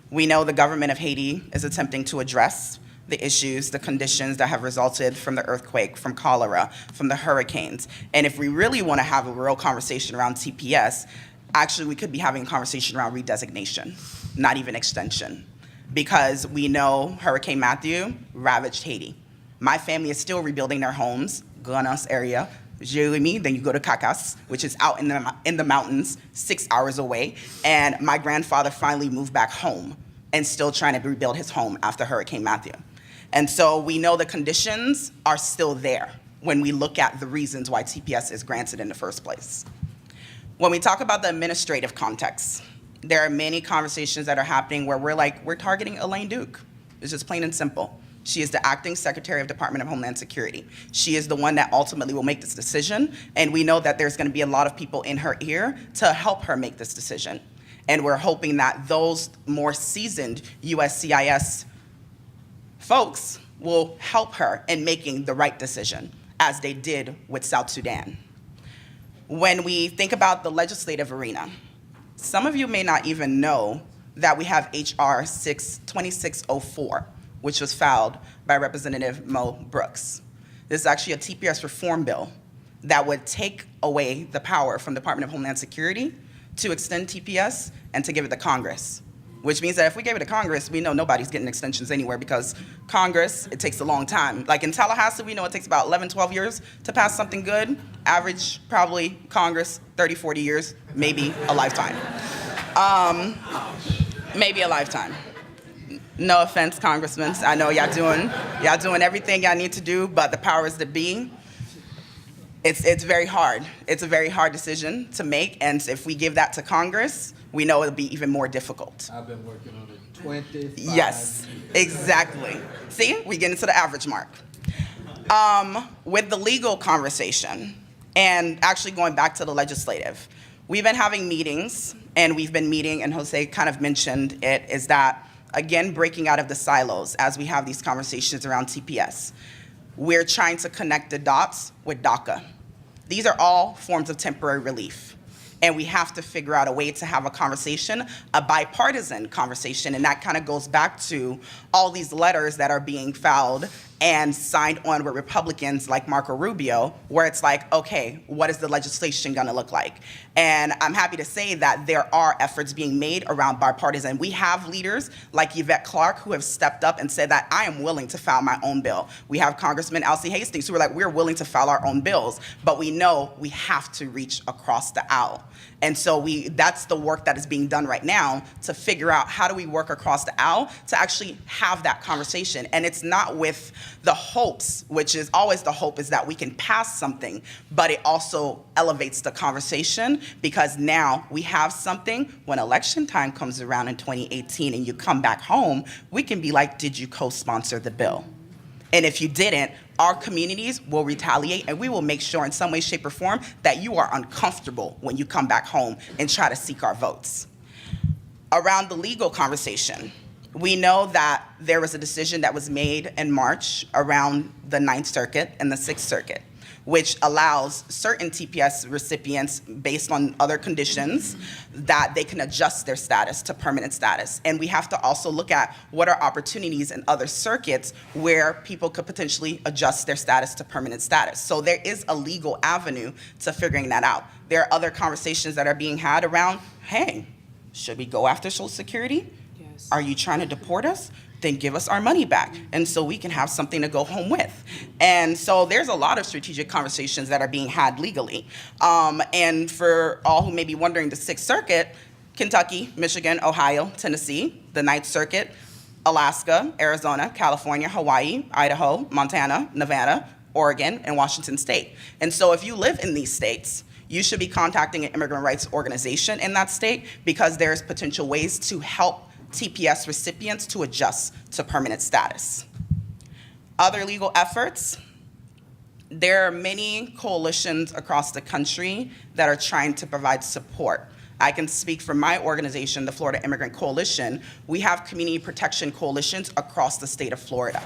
We know the government of Haiti is attempting to address the issues, the conditions that have resulted from the earthquake, from cholera, from the hurricanes. And if we really want to have a real conversation around TPS, actually we could be having a conversation around redesignation, not even extension. Because we know Hurricane Matthew ravaged Haiti. My family is still rebuilding their homes, Guanas area, Jérémy, then you go to Cacas, which is out in the mountains, 6 hours away. And my grandfather finally moved back home and still trying to rebuild his home after Hurricane Matthew. And so we know the conditions are still there when we look at the reasons why TPS is granted in the first place. When we talk about the administrative context, there are many conversations that are happening where we're targeting Elaine Duke. It's just plain and simple. She is the acting Secretary of Department of Homeland Security. She is the one that ultimately will make this decision, and we know that there's gonna be a lot of people in her ear to help her make this decision. And we're hoping that those more seasoned USCIS folks will help her in making the right decision, as they did with South Sudan. When we think about the legislative arena, some of you may not even know that we have HR 2604, which was filed by Representative Mo Brooks. This is actually a TPS reform bill that would take away the power from the Department of Homeland Security to extend TPS and to give it to Congress, which means that if we gave it to Congress, we know nobody's getting extensions anywhere because Congress, it takes a long time. Like in Tallahassee, we know it takes about 11, 12 years to pass something good. Average, probably Congress, 30, 40 years, maybe a lifetime. Maybe a lifetime. No offense, congressmen. I know y'all doing everything y'all need to do, but the powers that be, it's very hard. It's a very hard decision to make, and if we give that to Congress, we know it'll be even more difficult. I've been working on it 25 Yes, exactly. See, we get into the average mark. With the legal conversation, and actually going back to the legislative, we've been having meetings, and we've been meeting, and Jose kind of mentioned it, is that, again, breaking out of the silos as we have these conversations around TPS. We're trying to connect the dots with DACA. These are all forms of temporary relief. And we have to figure out a way to have a conversation, a bipartisan conversation, and that kind of goes back to all these letters that are being filed and signed on with Republicans like Marco Rubio, where it's like, okay, what is the legislation gonna look like? And I'm happy to say that there are efforts being made around bipartisan. We have leaders like Yvette Clarke who have stepped up and said that I am willing to file my own bill. We have Congressman ALC Hastings who are like, we're willing to file our own bills, but we know we have to reach across the aisle. And so that's the work that is being done right now to figure out how do we work across the aisle to actually have that conversation. And it's not with the hopes, which is always the hope is that we can pass something, but it also elevates the conversation because now we have something when election time comes around in 2018 and you come back home, we can be like, did you co-sponsor the bill? And if you didn't, our communities will retaliate, and we will make sure in some way, shape, or form that you are uncomfortable when you come back home and try to seek our votes. Around the legal conversation, we know that there was a decision that was made in March around the Ninth Circuit and the Sixth Circuit, which allows certain TPS recipients, based on other conditions, that they can adjust their status to permanent status. And we have to also look at what are opportunities in other circuits where people could potentially adjust their status to permanent status. So there is a legal avenue to figuring that out. There are other conversations that are being had around, hey, should we go after Social Security? Yes. Are you trying to deport us? Then give us our money back, and so we can have something to go home with. And so there's a lot of strategic conversations that are being had legally. And for all who may be wondering, the Sixth Circuit, Kentucky, Michigan, Ohio, Tennessee, the Ninth Circuit, Alaska, Arizona, California, Hawaii, Idaho, Montana, Nevada, Oregon, and Washington State. And so if you live in these states, you should be contacting an immigrant rights organization in that state, because there's potential ways to help TPS recipients to adjust to permanent status. Other legal efforts, there are many coalitions across the country that are trying to provide support. I can speak for my organization, the Florida Immigrant Coalition. We have community protection coalitions across the state of Florida.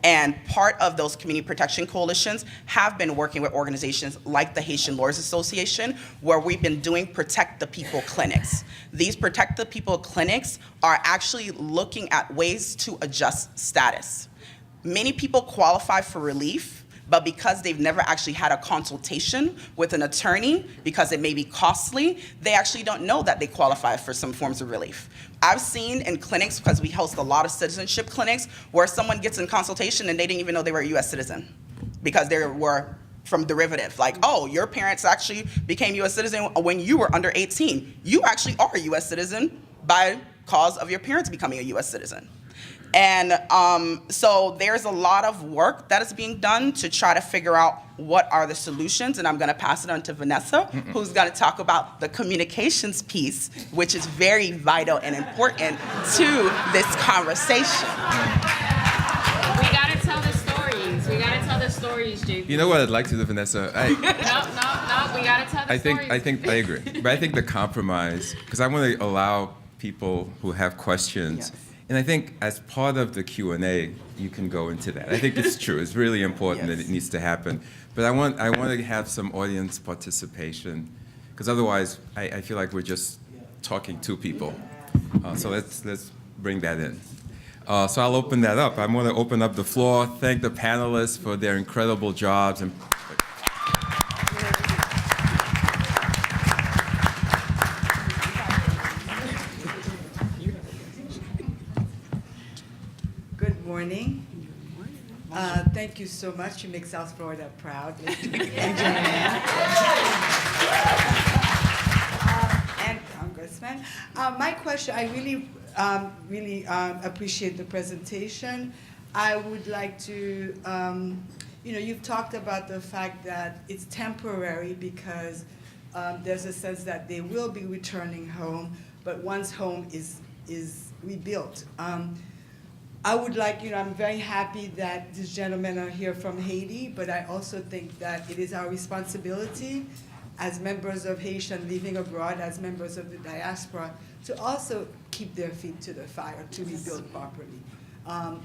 And part of those community protection coalitions have been working with organizations like the Haitian Lawyers Association, where we've been doing Protect the People clinics. These Protect the People clinics are actually looking at ways to adjust status. Many people qualify for relief, but because they've never actually had a consultation with an attorney, because it may be costly, they actually don't know that they qualify for some forms of relief. I've seen in clinics, because we host a lot of citizenship clinics, where someone gets in consultation and they didn't even know they were a US citizen, because they were from derivative, like, oh, your parents actually became US citizen when you were under 18. You actually are a US citizen by cause of your parents becoming a US citizen. And so there's a lot of work that is being done to try to figure out what are the solutions. And I'm going to pass it on to Vanessa, who's going to talk about the communications piece, which is very vital and important to this conversation. We gotta tell the stories. We gotta tell the stories, JP. You know what I'd like to do, Vanessa? No, we gotta tell the stories. I agree. But I think the compromise, because I want to allow people who have questions. Yes. And I think as part of the Q&A, you can go into that. I think it's true. It's really important that Yes. it needs to happen. But I want to have some audience participation, because otherwise I feel like we're just talking to people. So let's bring that in. So I'll open that up. I want to open up the floor, thank the panelists for their incredible jobs. And Good morning. Thank you so much. You make South Florida proud. And Congressman. My question, I really appreciate the presentation. I would like to, you've talked about the fact that it's temporary because there's a sense that they will be returning home, but once home is rebuilt. I would like, I'm very happy that these gentlemen are here from Haiti, but I also think that it is our responsibility as members of Haitian living abroad, as members of the diaspora, to also keep their feet to the fire to rebuild properly.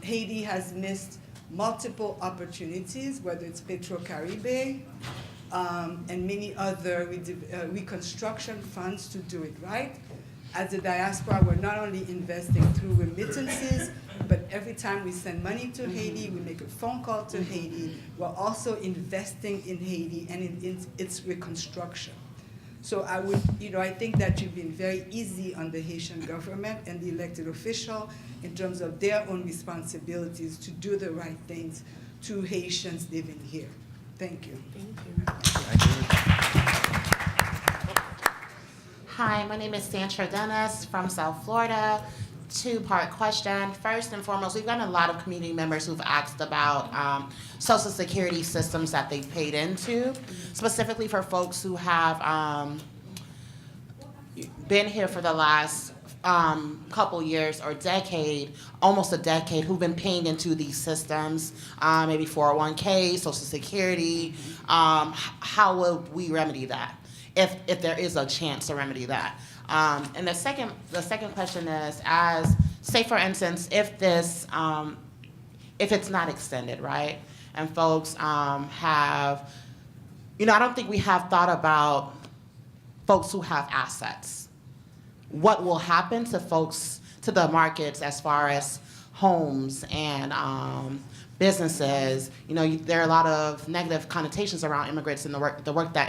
Haiti has missed multiple opportunities, whether it's Petro-Caribe and many other reconstruction funds to do it right. As a diaspora, we're not only investing through remittances, but every time we send money to Haiti, we make a phone call to Haiti, we're also investing in Haiti and in its reconstruction. So I would, I think that you've been very easy on the Haitian government and the elected official in terms of their own responsibilities to do the right things to Haitians living here. Thank you. Hi, my name is Sandra Dennis from South Florida. Two-part question. First and foremost, we've gotten a lot of community members who've asked about Social Security systems that they've paid into, specifically for folks who have been here for the last couple years or decade, almost a decade, who've been paying into these systems, maybe 401k, Social Security. How will we remedy that, if there is a chance to remedy that? And the second question is, as say for instance, if this, if it's not extended, right, and folks have, I don't think we have thought about folks who have assets. What will happen to folks, to the markets as far as homes and businesses? There are a lot of negative connotations around immigrants and the work that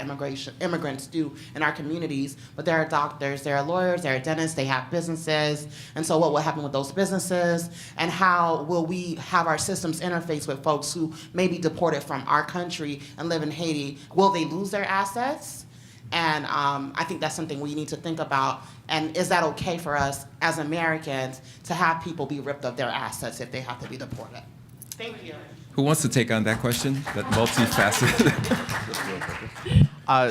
immigrants do in our communities. But there are doctors, there are lawyers, there are dentists, they have businesses. And so what will happen with those businesses? And how will we have our systems interface with folks who may be deported from our country and live in Haiti? Will they lose their assets? And I think that's something we need to think about. And is that okay for us as Americans to have people be ripped of their assets if they have to be deported? Thank you. Who wants to take on that question? That multifaceted.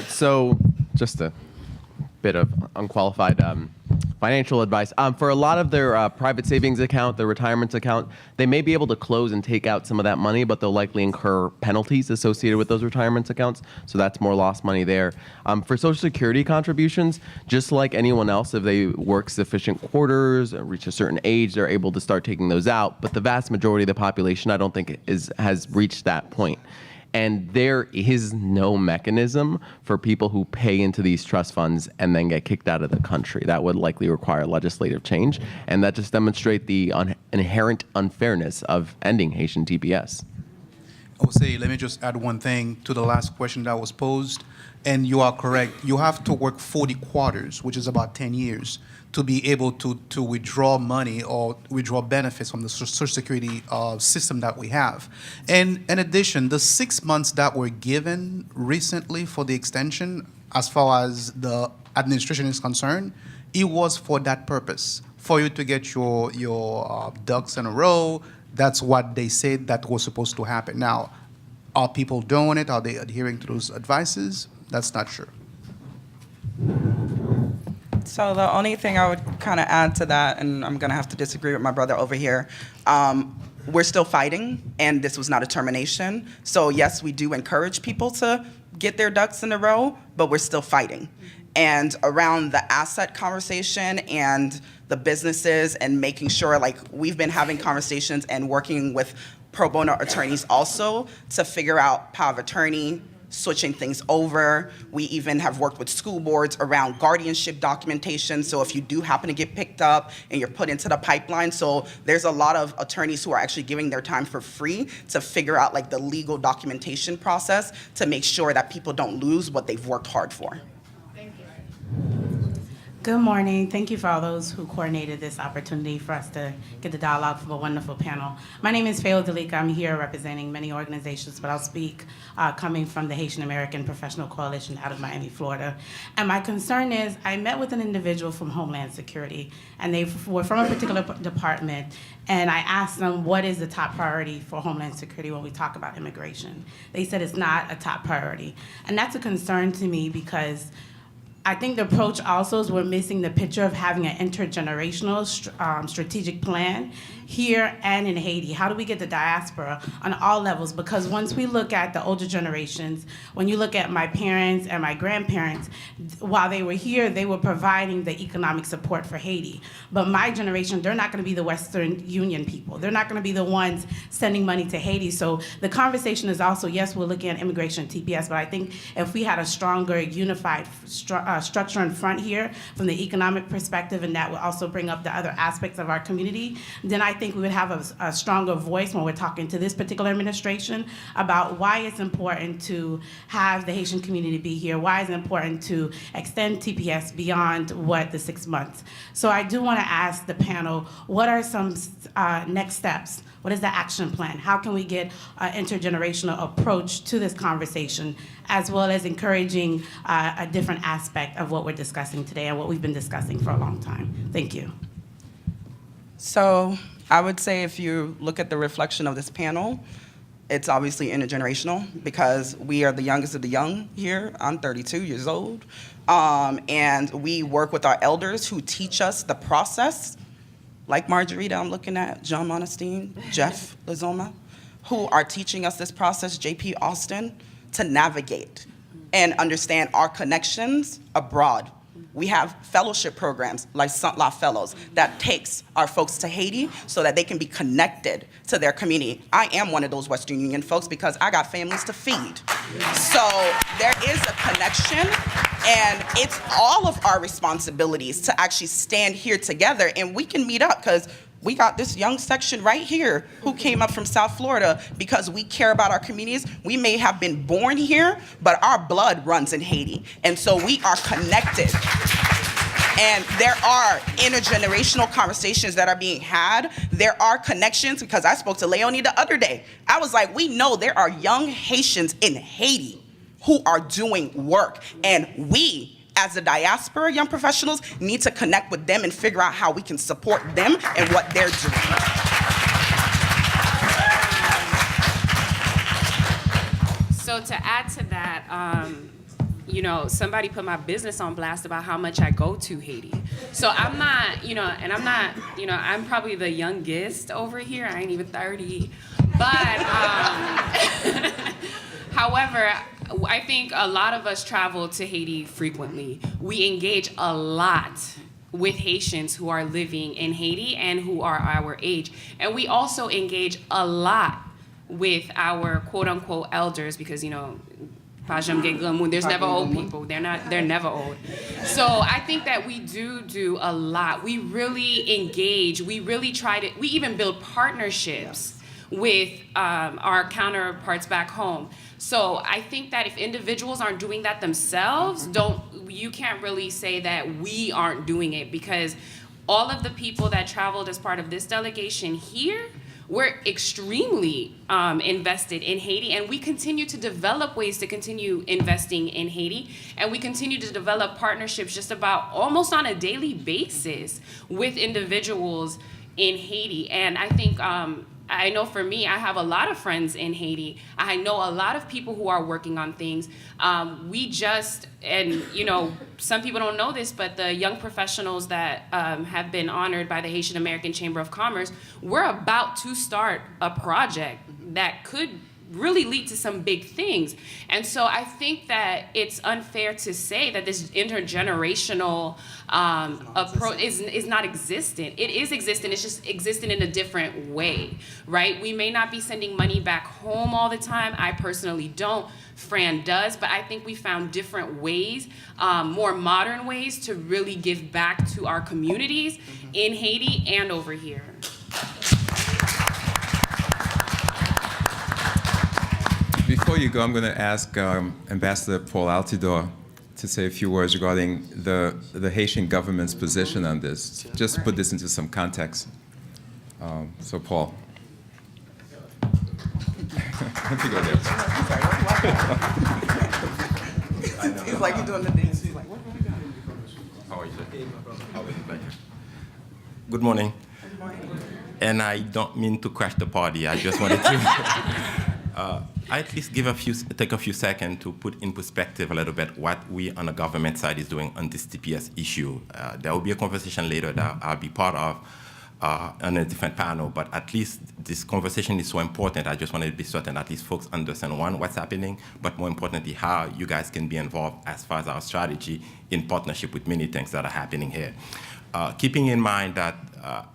So just a bit of unqualified financial advice. For a lot of their private savings account, their retirement account, they may be able to close and take out some of that money, but they'll likely incur penalties associated with those retirement accounts. So that's more lost money there. For Social Security contributions, just like anyone else, if they work sufficient quarters, reach a certain age, they're able to start taking those out. But the vast majority of the population, I don't think has reached that point. And there is no mechanism for people who pay into these trust funds and then get kicked out of the country. That would likely require legislative change, and that just demonstrates the inherent unfairness of ending Haitian TPS. Jose, let me just add one thing to the last question that was posed. And you are correct. You have to work 40 quarters, which is about 10 years, to be able to withdraw money or withdraw benefits from the Social Security system that we have. And in addition, the 6 months that were given recently for the extension, as far as the administration is concerned, it was for that purpose, for you to get your ducks in a row. That's what they said that was supposed to happen. Now, are people doing it? Are they adhering to those advices? That's not sure. So the only thing I would kind of add to that, and I'm going to have to disagree with my brother over here, we're still fighting, and this was not a termination. So yes, we do encourage people to get their ducks in a row, but we're still fighting. And around the asset conversation and the businesses and making sure, like, we've been having conversations and working with pro bono attorneys also to figure out power of attorney, switching things over. We even have worked with school boards around guardianship documentation. So if you do happen to get picked up and you're put into the pipeline, so there's a lot of attorneys who are actually giving their time for free to figure out like the legal documentation process to make sure that people don't lose what they've worked hard for. Good morning. Thank you for all those who coordinated this opportunity for us to get the dialogue from a wonderful panel. My name is Fayo Dalika. I'm here representing many organizations, but I'll speak coming from the Haitian American Professional Coalition out of Miami, Florida. And my concern is I met with an individual from Homeland Security, and they were from a particular department, and I asked them what is the top priority for Homeland Security when we talk about immigration. They said it's not a top priority. And that's a concern to me because I think the approach also is we're missing the picture of having an intergenerational strategic plan here and in Haiti. How do we get the diaspora on all levels? Because once we look at the older generations, when you look at my parents and my grandparents, while they were here, they were providing the economic support for Haiti. But my generation, they're not gonna be the Western Union people. They're not gonna be the ones sending money to Haiti. So the conversation is also, yes, we're looking at immigration and TPS, but I think if we had a stronger, unified structure in front here from the economic perspective, and that would also bring up the other aspects of our community, then I think we would have a stronger voice when we're talking to this particular administration about why it's important to have the Haitian community be here, why it's important to extend TPS beyond what the 6 months. So I do want to ask the panel, what are some next steps? What is the action plan? How can we get an intergenerational approach to this conversation, as well as encouraging a different aspect of what we're discussing today and what we've been discussing for a long time? Thank you. So I would say if you look at the reflection of this panel, It's obviously intergenerational because we are the youngest of the young here. I'm 32 years old. And we work with our elders who teach us the process, like Margarita I'm looking at, John Monestein, Jeff Lazoma, who are teaching us this process, JP Austin, to navigate and understand our connections abroad. We have fellowship programs like Saint La Fellows that takes our folks to Haiti so that they can be connected to their community. I am one of those Western Union folks because I got families to feed. So there is a connection, and it's all of our responsibilities to actually stand here together, and we can meet up because we got this young section right here who came up from South Florida because we care about our communities. We may have been born here, but our blood runs in Haiti. And so we are connected. And there are intergenerational conversations that are being had. There are connections, because I spoke to Leonie the other day. I was like, we know there are young Haitians in Haiti who are doing work. And we, as the diaspora young professionals, need to connect with them and figure out how we can support them and what they're doing. So to add to that, you know, somebody put my business on blast about how much I go to Haiti. So I'm not, you know, and I'm not, you know, I'm probably the youngest over here. I ain't even 30. But, however, I think a lot of us travel to Haiti frequently. We engage a lot with Haitians who are living in Haiti and who are our age. And we also engage a lot with our quote-unquote elders because, you know, there's never old people. They're never old. So I think that we do a lot. We really engage. We really try to, we even build partnerships with our counterparts back home. So I think that if individuals aren't doing that themselves, you can't really say that we aren't doing it, because all of the people that traveled as part of this delegation here, we're extremely invested in Haiti, and we continue to develop ways to continue investing in Haiti, and we continue to develop partnerships just about almost on a daily basis with individuals in Haiti. And I think, I know for me, I have a lot of friends in Haiti. I know a lot of people who are working on things. And you know, some people don't know this, but the young professionals that have been honored by the Haitian American Chamber of Commerce, we're about to start a project that could really lead to some big things. And so I think that it's unfair to say that this intergenerational approach is not existent. It is existent, it's just existent in a different way, right? We may not be sending money back home all the time. I personally don't. Fran does, but I think we found different ways, more modern ways to really give back to our communities in Haiti and over here. Before you go, I'm going to ask Ambassador Paul Altidore to say a few words regarding the Haitian government's position on this. Just put this into some context. So, Paul. Let me go there. He's like, you're doing the dance. He's like, what? How are you, sir? How are you? Good morning. Good morning. And I don't mean to crash the party. I just wanted to at least take a few seconds to put in perspective a little bit what we on the government side is doing on this TPS issue. There will be a conversation later that I'll be part of on a different panel, but at least this conversation is so important. I just wanted to be certain at least folks understand, one, what's happening, but more importantly, how you guys can be involved as far as our strategy in partnership with many things that are happening here. Keeping in mind that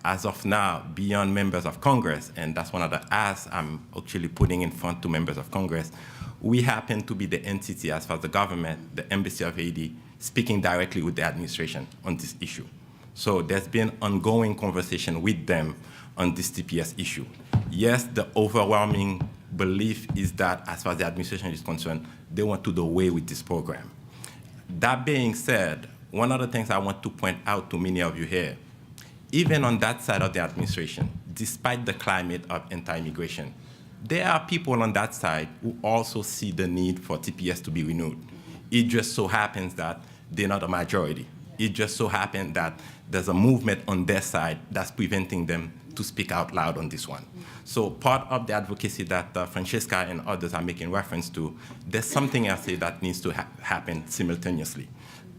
as of now, beyond members of Congress, and that's one of the asks I'm actually putting in front to members of Congress, we happen to be the entity as far as the government, the Embassy of Haiti, speaking directly with the administration on this issue. So there's been ongoing conversation with them on this TPS issue. Yes, the overwhelming belief is that as far as the administration is concerned, they want to do away with this program. That being said, one of the things I want to point out to many of you here, even on that side of the administration, despite the climate of anti-immigration, there are people on that side who also see the need for TPS to be renewed. It just so happens that they're not a majority. It just so happens that there's a movement on their side that's preventing them to speak out loud on this one. So part of the advocacy that Francesca and others are making reference to, there's something else here that needs to happen simultaneously.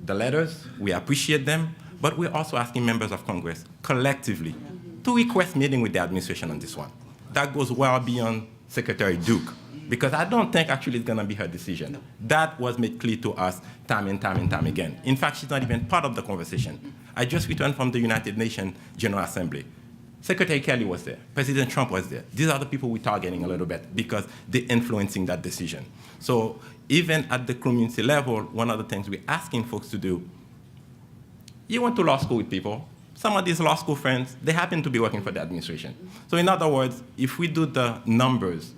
The letters, we appreciate them, but we're also asking members of Congress collectively to request meeting with the administration on this one. That goes well beyond Secretary Duke, because I don't think actually it's gonna be her decision. That was made clear to us time and time and time again. In fact, she's not even part of the conversation. I just returned from the United Nations General Assembly. Secretary Kelly was there, President Trump was there. These are the people we're targeting a little bit because they're influencing that decision. So even at the community level, one of the things we're asking folks to do, you went to law school with people. Some of these law school friends, they happen to be working for the administration. So in other words, if we do the numbers,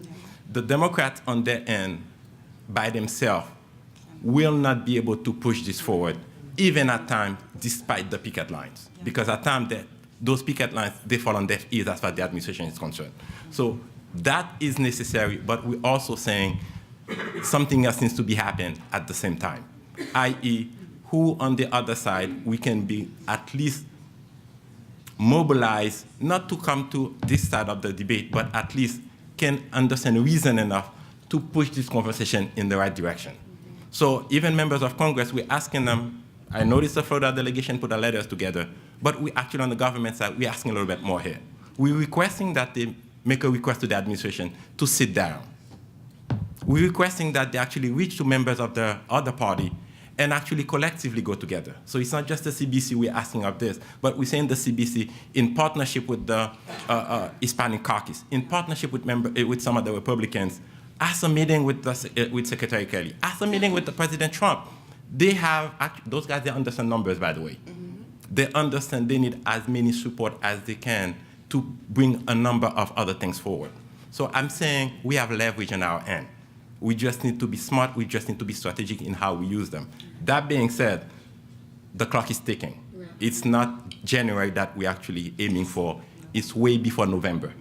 the Democrats on their end, by themselves, will not be able to push this forward, even at times, despite the picket lines. Because at times, those picket lines, they fall on deaf ears as far as the administration is concerned. So that is necessary, but we're also saying something else needs to be happening at the same time, i.e., who on the other side we can be at least mobilized, not to come to this side of the debate, but at least can understand reason enough to push this conversation in the right direction. So even members of Congress, we're asking them, I noticed the Florida delegation put the letters together, but we actually on the government side, we're asking a little bit more here. We're requesting that they make a request to the administration to sit down. We're requesting that they actually reach to members of the other party and actually collectively go together. So it's not just the CBC we're asking of this, but we're saying the CBC in partnership with the Hispanic caucus, in partnership with some of the Republicans, ask a meeting with Secretary Kelly, ask a meeting with the President Trump. They have, those guys, they understand numbers, by the way. They understand they need as many support as they can to bring a number of other things forward. So I'm saying we have leverage on our end. We just need to be smart. We just need to be strategic in how we use them. That being said, the clock is ticking. Right. It's not January that we're actually aiming for. It's way before November.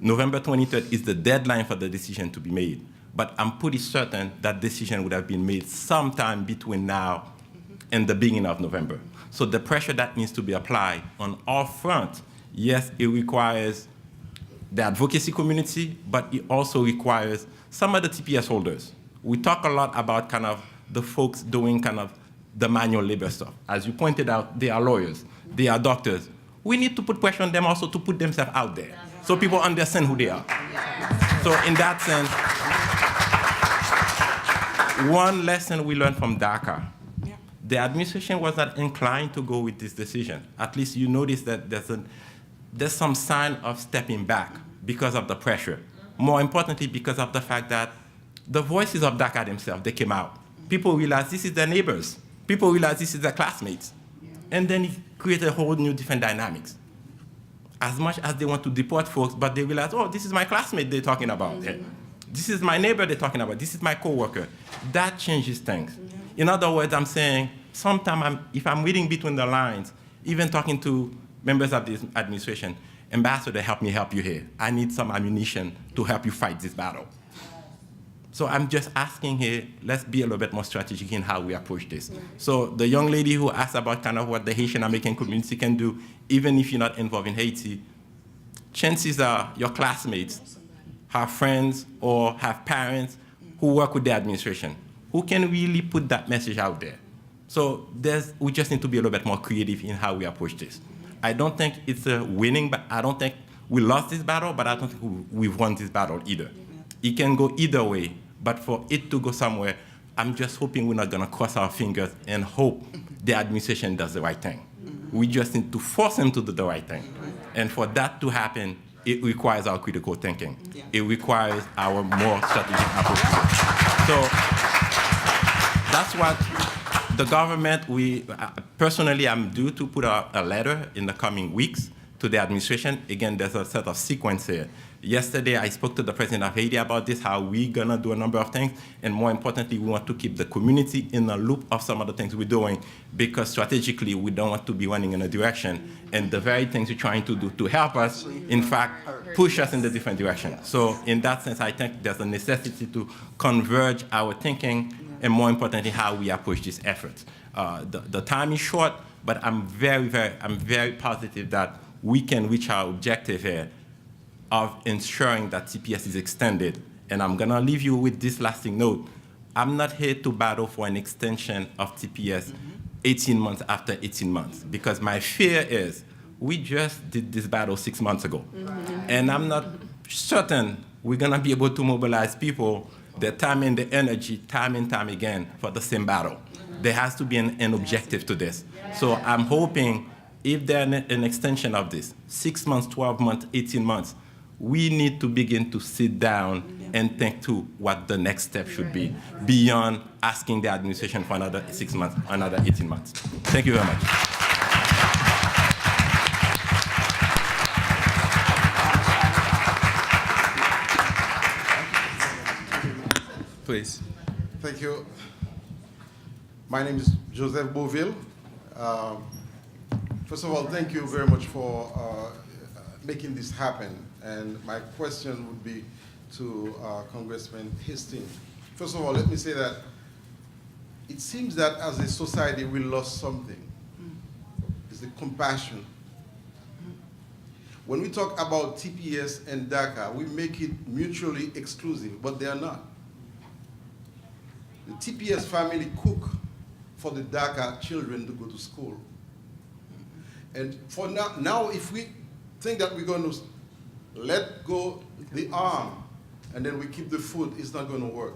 November 23rd is the deadline for the decision to be made. But I'm pretty certain that decision would have been made sometime between now and the beginning of November. So the pressure that needs to be applied on all fronts, yes, it requires the advocacy community, but it also requires some of the TPS holders. We talk a lot about kind of the folks doing kind of the manual labor stuff. As you pointed out, they are lawyers, they are doctors. We need to put pressure on them also to put themselves out there so people understand who they are. So in that sense, one lesson we learned from DACA, the administration was not inclined to go with this decision. At least you notice that there's some sign of stepping back because of the pressure. More importantly, because of the fact that the voices of DACA themselves, they came out. People realized this is their neighbors. People realized this is their classmates. And then it created a whole new different dynamics. As much as they want to deport folks, but they realize, oh, this is my classmate they're talking about. This is my neighbor they're talking about. This is my coworker. That changes things. In other words, I'm saying, sometimes if I'm reading between the lines, even talking to members of this administration, Ambassador, help me help you here. I need some ammunition to help you fight this battle. So I'm just asking here, let's be a little bit more strategic in how we approach this. So the young lady who asked about kind of what the Haitian American community can do, even if you're not involved in Haiti, chances are your classmates have friends or have parents who work with the administration who can really put that message out there. So we just need to be a little bit more creative in how we approach this. I don't think it's a winning, but I don't think we lost this battle, but I don't think we've won this battle either. It can go either way, but for it to go somewhere, I'm just hoping we're not gonna cross our fingers and hope the administration does the right thing. We just need to force them to do the right thing. And for that to happen, it requires our critical thinking. It requires our more strategic approach. So that's what the government, personally, I'm due to put a letter in the coming weeks to the administration. Again, there's a set of sequence here. Yesterday, I spoke to the president of Haiti about this, how we're gonna do a number of things, and more importantly, we want to keep the community in the loop of some of the things we're doing, because strategically, we don't want to be running in a direction, and the very things we're trying to do to help us, in fact, push us in the different direction. So in that sense, I think there's a necessity to converge our thinking, and more importantly, how we approach this effort. The time is short, but I'm very positive that we can reach our objective here of ensuring that TPS is extended. And I'm gonna leave you with this lasting note. I'm not here to battle for an extension of TPS 18 months after 18 months, because my fear is we just did this battle 6 months ago. And I'm not certain we're gonna be able to mobilize people, their time and the energy, time and time again, for the same battle. There has to be an objective to this. So I'm hoping if there's an extension of this, 6 months, 12 months, 18 months, we need to begin to sit down and think through what the next step should be beyond asking the administration for another 6 months, another 18 months. Thank you very much. Please. Thank you. My name is Joseph Beauville. First of all, thank you very much for making this happen. And my question would be to Congressman Hastings. First of all, let me say that it seems that as a society we lost something. It's the compassion. When we talk about TPS and DACA, we make it mutually exclusive, but they are not. The TPS family cook for the DACA children to go to school. And for now if we think that we're going to let go the arm and then we keep the food, it's not going to work.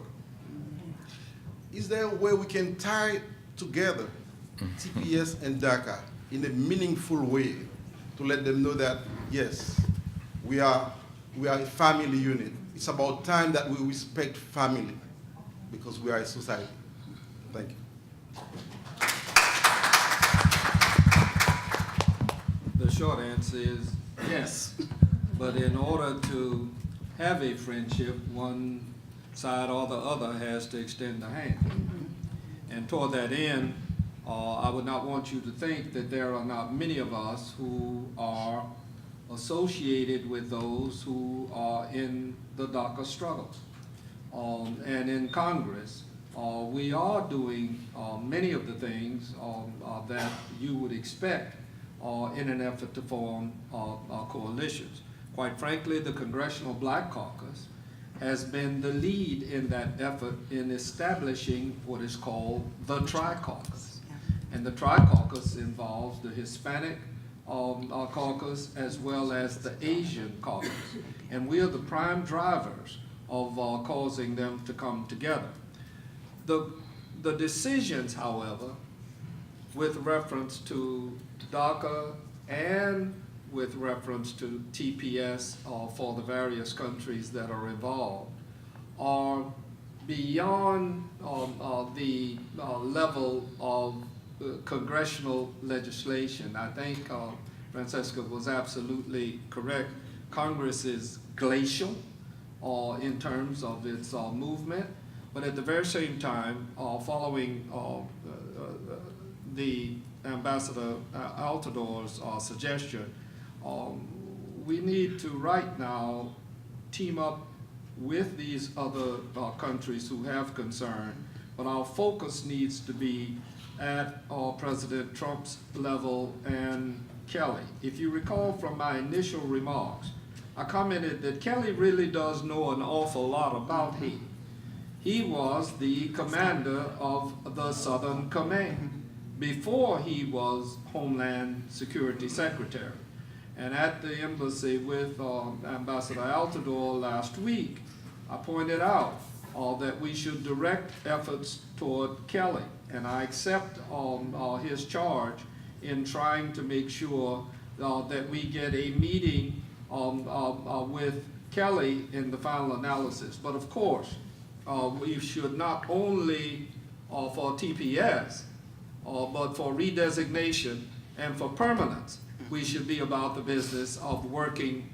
Is there a way we can tie together TPS and DACA in a meaningful way to let them know that, yes, we are a family unit. It's about time that we respect family because we are a society. Thank you. The short answer is yes. But in order to have a friendship, one side or the other has to extend the hand. And toward that end, I would not want you to think that there are not many of us who are associated with those who are in the DACA struggle. And in Congress, we are doing many of the things that you would expect in an effort to form coalitions. Quite frankly, the Congressional Black Caucus has been the lead in that effort in establishing what is called the Tri-Caucus. And the Tri-Caucus involves the Hispanic caucus as well as the Asian caucus. And we are the prime drivers of causing them to come together. The decisions, however, with reference to DACA and with reference to TPS for the various countries that are involved are beyond the level of congressional legislation. I think Francesca was absolutely correct. Congress is glacial in terms of its movement, but at the very same time, following the Ambassador Altador's suggestion, we need to right now team up with these other countries who have concern, but our focus needs to be at President Trump's level and Kelly. If you recall from my initial remarks, I commented that Kelly really does know an awful lot about Haiti. He was the commander of the Southern Command before he was Homeland Security Secretary. And at the embassy with Ambassador Altador last week, I pointed out that we should direct efforts toward Kelly. And I accept his charge in trying to make sure that we get a meeting with Kelly in the final analysis. But of course, we should not only for TPS, but for redesignation and for permanence, we should be about the business of working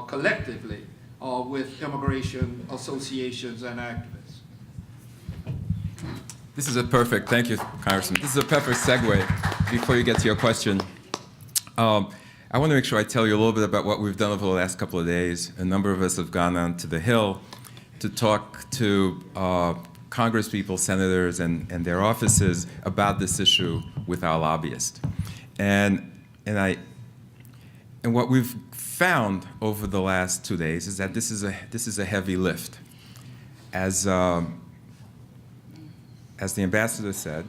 collectively with immigration associations and activists. This is a perfect, thank you, Congressman. This is a perfect segue before you get to your question. I want to make sure I tell you a little bit about what we've done over the last couple of days. A number of us have gone on to the Hill to talk to Congress people, senators, and their offices about this issue with our lobbyists. And And what we've found over the last 2 days is that this is a heavy lift. As the ambassador said,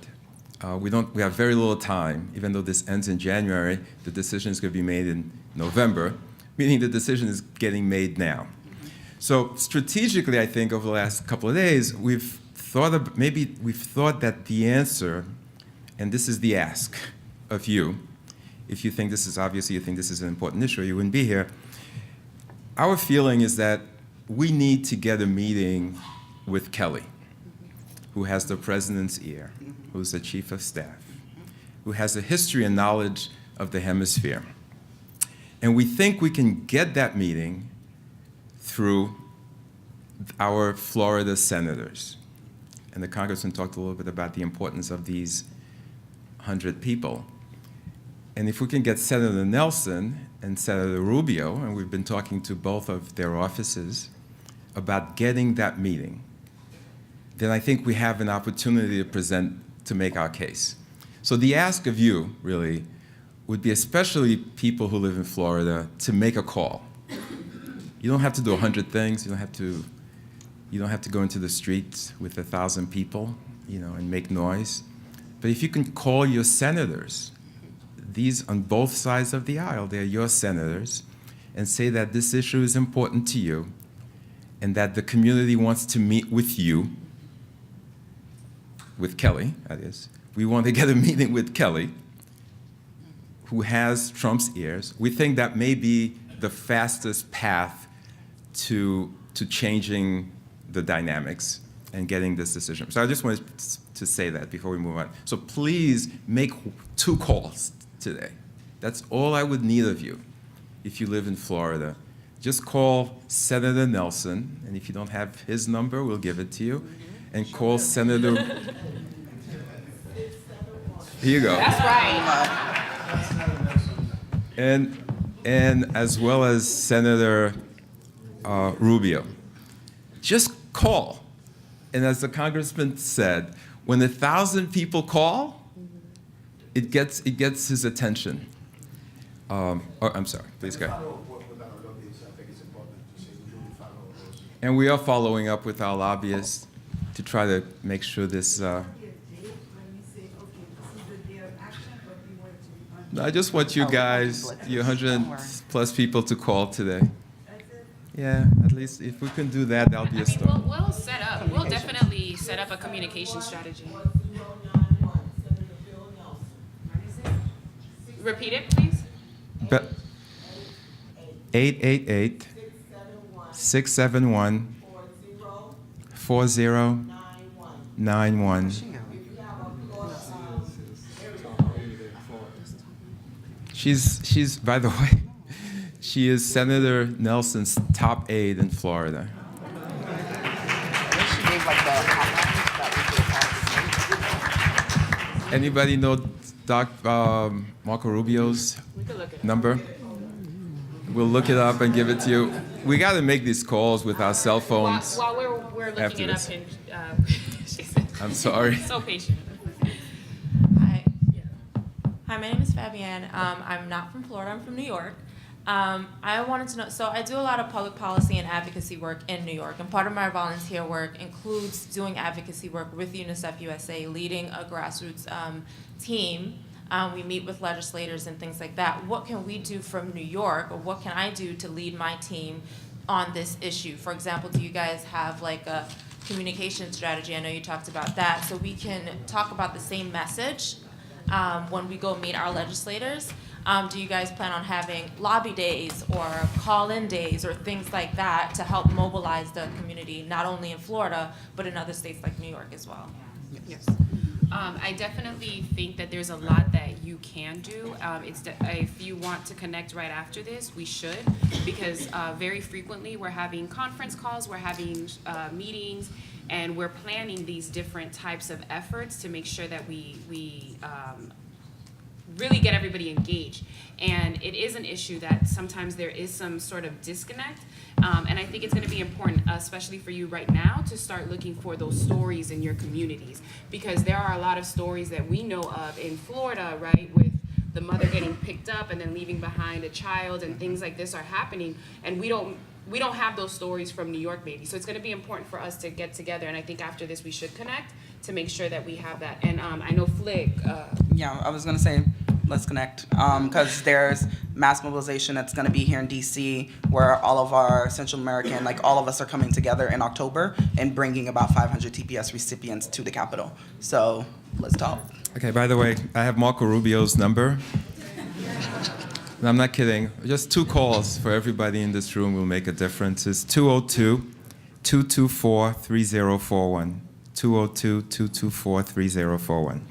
we have very little time. Even though this ends in January, the decision is going to be made in November, meaning the decision is getting made now. So strategically, I think over the last couple of days, we've thought that the answer, and this is the ask of you, if you think this is obviously you think this is an important issue, you wouldn't be here. Our feeling is that we need to get a meeting with Kelly, who has the president's ear, who's the chief of staff, who has a history and knowledge of the hemisphere. And we think we can get that meeting through our Florida senators. And the congressman talked a little bit about the importance of these 100 people. And if we can get Senator Nelson and Senator Rubio, and we've been talking to both of their offices about getting that meeting, then I think we have an opportunity to make our case. So the ask of you, really, would be especially people who live in Florida to make a call. You don't have to do 100 things. You don't have to go into the streets with 1,000 people, and make noise. But if you can call your senators, these on both sides of the aisle, they're your senators, and say that this issue is important to you, and that the community wants to meet with you, with Kelly, that is. We want to get a meeting with Kelly, who has Trump's ears. We think that may be the fastest path to changing the dynamics and getting this decision. So I just wanted to say that before we move on. So please make 2 calls today. That's all I would need of you if you live in Florida. Just call Senator Nelson, and if you don't have his number, we'll give it to you. And call Senator. Here you go. That's right. And as well as Senator Rubio. Just call. And as the congressman said, when 1,000 people call, it gets his attention. I'm sorry, please go. And we are following up with our lobbyists to try to make sure this. I just want you guys, you 100 plus people, to call today. Yeah, at least if we can do that, that'll be a start. We'll definitely set up a communication strategy. Repeat it, please. 888-671-4091. She's, by the way, she is Senator Nelson's top aide in Florida. Anybody know Marco Rubio's number? We'll look it up and give it to you. We got to make these calls with our cell phones. While we're looking it up, I'm sorry. So patient. Hi, my name is Fabienne. I'm not from Florida, I'm from New York. I wanted to know, so I do a lot of public policy and advocacy work in New York, and part of my volunteer work includes doing advocacy work with UNICEF USA, leading a grassroots team. We meet with legislators and things like that. What can we do from New York, or what can I do to lead my team on this issue? For example, do you guys have like a communication strategy? I know you talked about that, so we can talk about the same message when we go meet our legislators. Do you guys plan on having lobby days or call-in days or things like that to help mobilize the community, not only in Florida, but in other states like New York as well? Yes. I definitely think that there's a lot that you can do. If you want to connect right after this, we should, because very frequently we're having conference calls, we're having meetings, and we're planning these different types of efforts to make sure that we really get everybody engaged. And it is an issue that sometimes there is some sort of disconnect. And I think it's going to be important, especially for you right now, to start looking for those stories in your communities. Because there are a lot of stories that we know of in Florida, right, with the mother getting picked up and then leaving behind a child, and things like this are happening, and we don't have those stories from New York maybe. So it's going to be important for us to get together, and I think after this we should connect to make sure that we have that. And I know Flick. Yeah, I was gonna say, let's connect, because there's mass mobilization that's gonna be here in DC, where all of our Central American, like all of us are coming together in October and bringing about 500 TPS recipients to the Capitol. So let's talk. Okay, by the way, I have Marco Rubio's number. And I'm not kidding. Just 2 calls for everybody in this room will make a difference. It's 202-224-3041. 202-224-3041.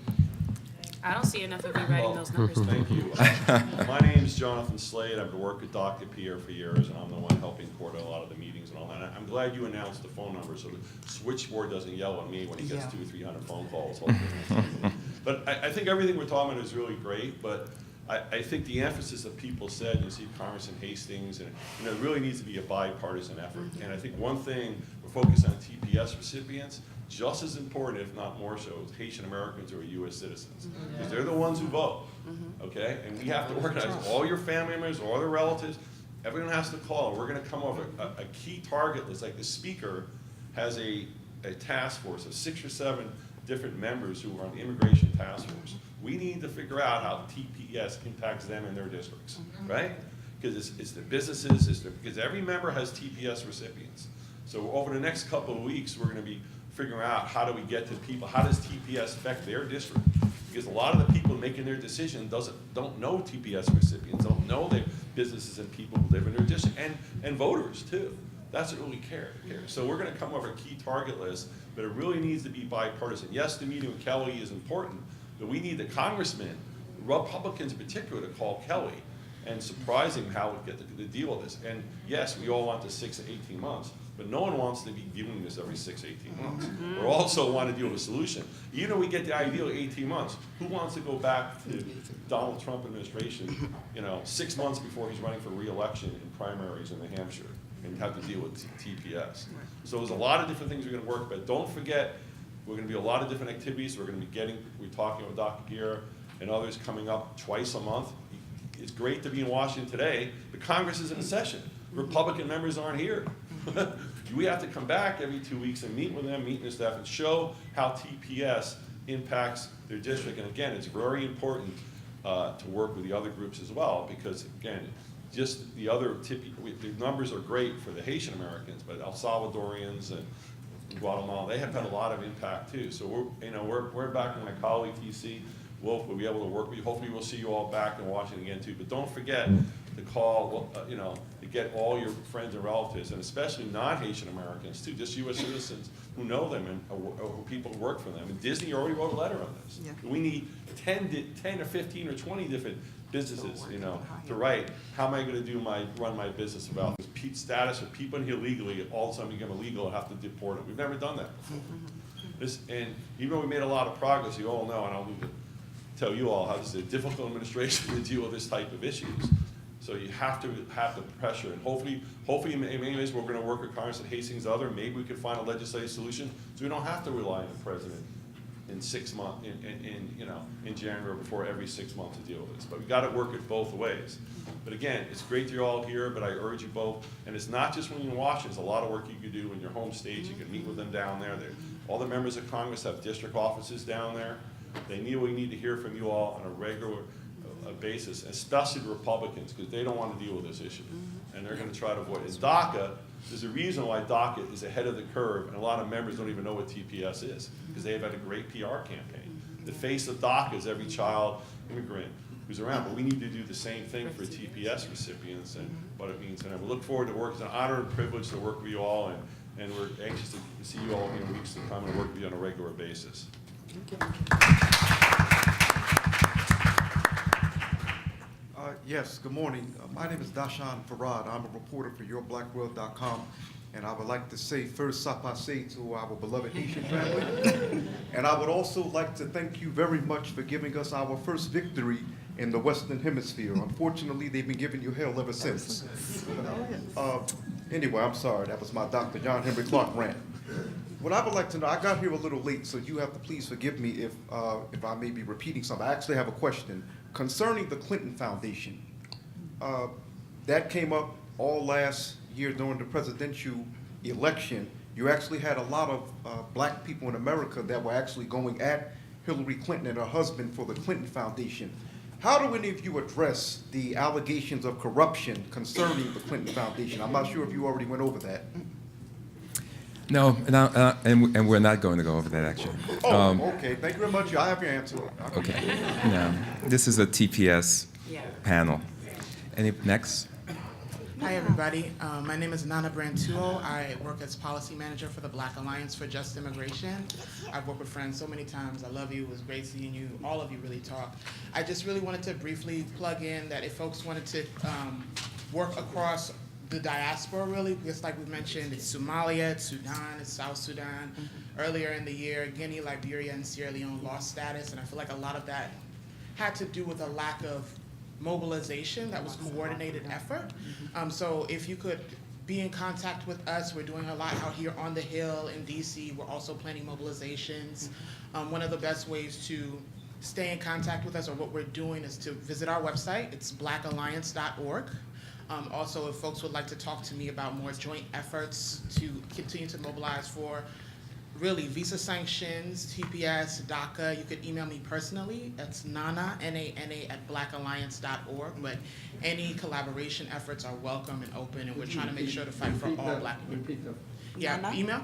I don't see enough of you writing those numbers. Thank you. My name is Jonathan Slade. I've worked with Dr. Pierre for years, and I'm the one helping coordinate a lot of the meetings and all that. I'm glad you announced the phone number so the switchboard doesn't yell at me when he gets 200 or 300 phone calls. But I think everything we're talking about is really great, but I think the emphasis that people said, you see Congressman Hastings, and it really needs to be a bipartisan effort. And I think one thing, we're focused on TPS recipients, just as important, if not more so, is Haitian Americans who are U.S. citizens. Because they're the ones who vote, okay? And we have to organize all your family members, all their relatives. Everyone has to call. We're going to come up with a key target list. Like the speaker has a task force of 6 or 7 different members who are on the immigration task force. We need to figure out how TPS impacts them in their districts, right? Because it's the businesses, because every member has TPS recipients. So over the next couple of weeks, we're going to be figuring out how do we get to people, how does TPS affect their district? Because a lot of the people making their decision don't know TPS recipients, don't know the businesses and people who live in their district, and voters too. That's what really cares. So we're going to come up with a key target list, but it really needs to be bipartisan. Yes, the meeting with Kelly is important, but we need the congressmen, Republicans in particular, to call Kelly and surprise him how we get to deal with this. And yes, we all want the 6 to 18 months, but no one wants to be doing this every 6 to 18 months. We also want to deal with a solution. Even if we get the ideal 18 months, who wants to go back to Donald Trump administration, 6 months before he's running for re-election in primaries in New Hampshire and have to deal with TPS? So there's a lot of different things we're going to work, but don't forget, we're going to be a lot of different activities. We're talking with Dr. Gear and others coming up twice a month. It's great to be in Washington today, but Congress is in session. Republican members aren't here. We have to come back every 2 weeks and meet with them, meet with staff, and show how TPS impacts their district. And again, it's very important to work with the other groups as well, because again, just the numbers are great for the Haitian Americans, but El Salvadorians and Guatemala, they have had a lot of impact too. So we're back with my colleague TC Wolf. We'll be able to work with you. Hopefully we'll see you all back in Washington again too. But don't forget to call, to get all your friends and relatives, and especially non-Haitian Americans too, just U.S. citizens who know them and or people who work for them. And Disney already wrote a letter on this. Yeah. We need 10 or 15 or 20 different businesses, to write, how am I going to run my business about this status of people in here legally, all of a sudden become illegal and have to deport them. We've never done that before. And even though we made a lot of progress, you all know, and I'll tell you all how this is a difficult administration to deal with this type of issues. So you have to have the pressure, and hopefully in many ways we're going to work with Congressman Hastings, maybe we could find a legislative solution so we don't have to rely on the president in 6 months, in January before every 6 months to deal with this. But we got to work it both ways. But again, it's great you're all here, but I urge you both, and it's not just when you're in Washington, there's a lot of work you can do in your home states. You can meet with them down there. All the members of Congress have district offices down there. We need to hear from you all on a regular basis, especially the Republicans, because they don't want to deal with this issue. And they're going to try to avoid it. And DACA, there's a reason why DACA is ahead of the curve, and a lot of members don't even know what TPS is, because they've had a great PR campaign. The face of DACA is every child immigrant who's around, but we need to do the same thing for TPS recipients and what it means. And we look forward to work. It's an honor and privilege to work with you all, and we're anxious to see you all in weeks to come and work with you on a regular basis. Yes, good morning. My name is Dashan Farad. I'm a reporter for YourBlackWorld.com, and I would like to say first sapase to our beloved Haitian family. And I would also like to thank you very much for giving us our first victory in the Western Hemisphere. Unfortunately, they've been giving you hell ever since. Anyway, I'm sorry. That was my Dr. John Henry Clark rant. What I would like to know, I got here a little late, so you have to please forgive me if I may be repeating something. I actually have a question concerning the Clinton Foundation. That came up all last year during the presidential election. You actually had a lot of black people in America that were actually going at Hillary Clinton and her husband for the Clinton Foundation. How do any of you address the allegations of corruption concerning the Clinton Foundation? I'm not sure if you already went over that. No, and we're not going to go over that, actually. Okay, thank you very much. I have your answer. Okay. No, this is a TPS panel. Next? Hi, everybody. My name is Nana Brantuo. I work as policy manager for the Black Alliance for Just Immigration. I've worked with friends so many times. I love you. It was great seeing you. All of you really talk. I just really wanted to briefly plug in that if folks wanted to work across the diaspora, really, just like we mentioned, it's Somalia, it's Sudan, it's South Sudan. Earlier in the year, Guinea, Liberia, and Sierra Leone lost status, and I feel like a lot of that had to do with a lack of mobilization that was coordinated effort. So if you could be in contact with us, we're doing a lot out here on the Hill in DC. We're also planning mobilizations. One of the best ways to stay in contact with us, or what we're doing, is to visit our website. It's blackalliance.org. Also, if folks would like to talk to me about more joint efforts to continue to mobilize for really visa sanctions, TPS, DACA, you could email me personally. That's Nana, N-A-N-A, @blackalliance.org. But any collaboration efforts are welcome and open, and we're trying to make sure to fight for all black people. Yeah, Nana? email?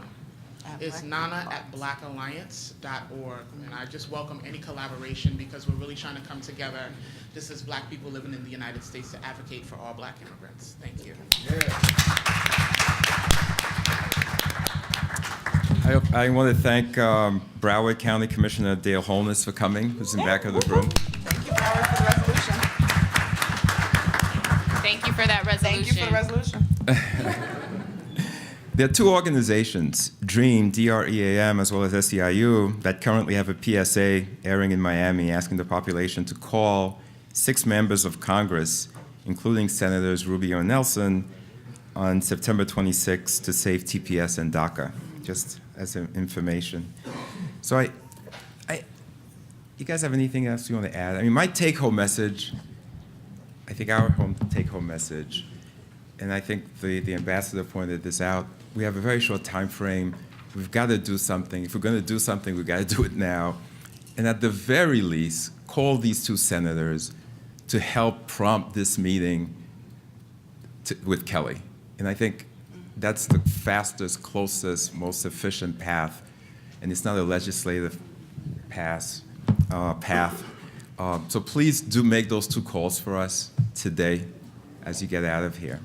It's nana@blackalliance.org. And I just welcome any collaboration, because we're really trying to come together just as black people living in the United States to advocate for all black immigrants. Thank you. I want to thank Broward County Commissioner Dale Holness for coming, who's in the back of the room. Thank you, Broward, for the resolution. Thank you for that resolution. Thank you for the resolution. There are two organizations, DREAM, D-R-E-A-M, as well as SEIU, that currently have a PSA airing in Miami asking the population to call 6 members of Congress, including Senators Rubio and Nelson, on September 26 to save TPS and DACA, just as information. So you guys have anything else you want to add? I mean, my take-home message, I think our take-home message, and I think the ambassador pointed this out, we have a very short time frame. We've got to do something. If we're going to do something, we've got to do it now. And at the very least, call these 2 senators to help prompt this meeting with Kelly. And I think that's the fastest, closest, most efficient path. And it's not a legislative path. So please do make those 2 calls for us today as you get out of here.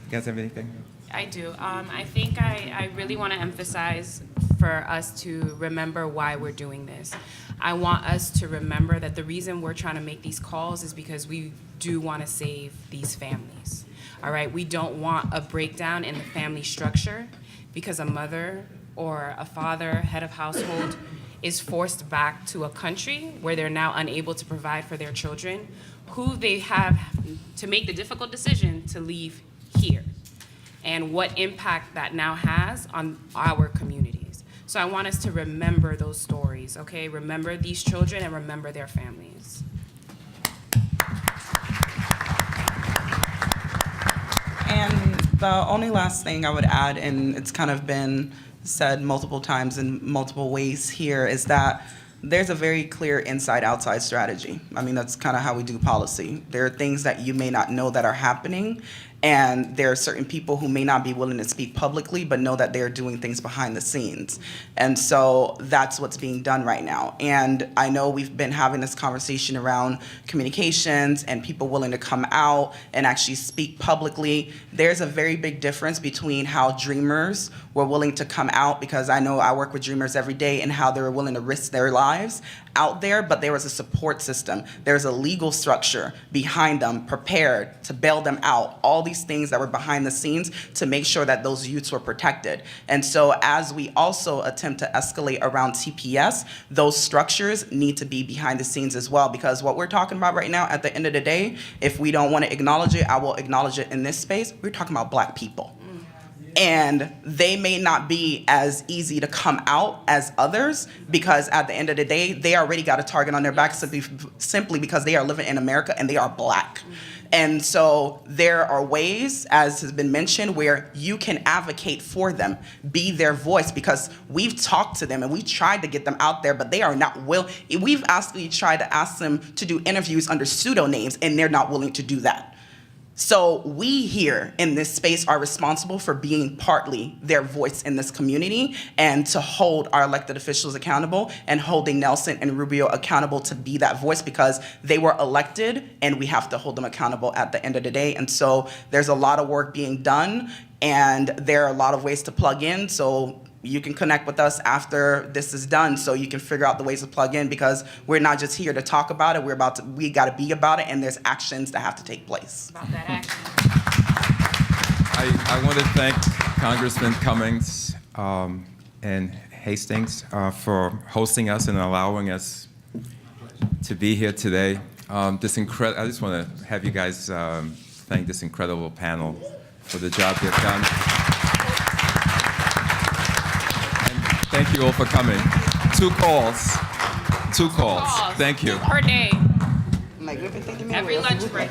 You guys have anything? I do. I think I really want to emphasize for us to remember why we're doing this. I want us to remember that the reason we're trying to make these calls is because we do want to save these families. All right? We don't want a breakdown in the family structure because a mother or a father, head of household, is forced back to a country where they're now unable to provide for their children, who they have to make the difficult decision to leave here, and what impact that now has on our communities. So I want us to remember those stories, okay? Remember these children and remember their families. And the only last thing I would add, and it's kind of been said multiple times in multiple ways here, is that there's a very clear inside-outside strategy. I mean, that's kind of how we do policy. There are things that you may not know that are happening, and there are certain people who may not be willing to speak publicly, but know that they're doing things behind the scenes. And so that's what's being done right now. And I know we've been having this conversation around communications and people willing to come out and actually speak publicly. There's a very big difference between how dreamers were willing to come out, because I know I work with dreamers every day, and how they were willing to risk their lives out there, but there was a support system. There's a legal structure behind them, prepared to bail them out. All these things that were behind the scenes to make sure that those youths were protected. And so as we also attempt to escalate around TPS, those structures need to be behind the scenes as well, because what we're talking about right now, at the end of the day, if we don't want to acknowledge it, I will acknowledge it in this space, we're talking about Black people. And they may not be as easy to come out as others because at the end of the day, they already got a target on their back simply because they are living in America and they are Black. And so there are ways, as has been mentioned, where you can advocate for them, be their voice, because we've talked to them and we tried to get them out there, but they are not We've actually tried to ask them to do interviews under pseudonames, and they're not willing to do that. So we here in this space are responsible for being partly their voice in this community and to hold our elected officials accountable and holding Nelson and Rubio accountable to be that voice because they were elected and we have to hold them accountable at the end of the day. And so there's a lot of work being done and there are a lot of ways to plug in. So you can connect with us after this is done so you can figure out the ways to plug in because we're not just here to talk about it, we gotta be about it and there's actions that have to take place. About that action. I want to thank Congressman Cummings and Hastings for hosting us and allowing us to be here today. I just want to have you guys thank this incredible panel for the job they've done. Thank you all for coming. Two calls. Thank you. Per day. Like, we've been thinking Every lunch break.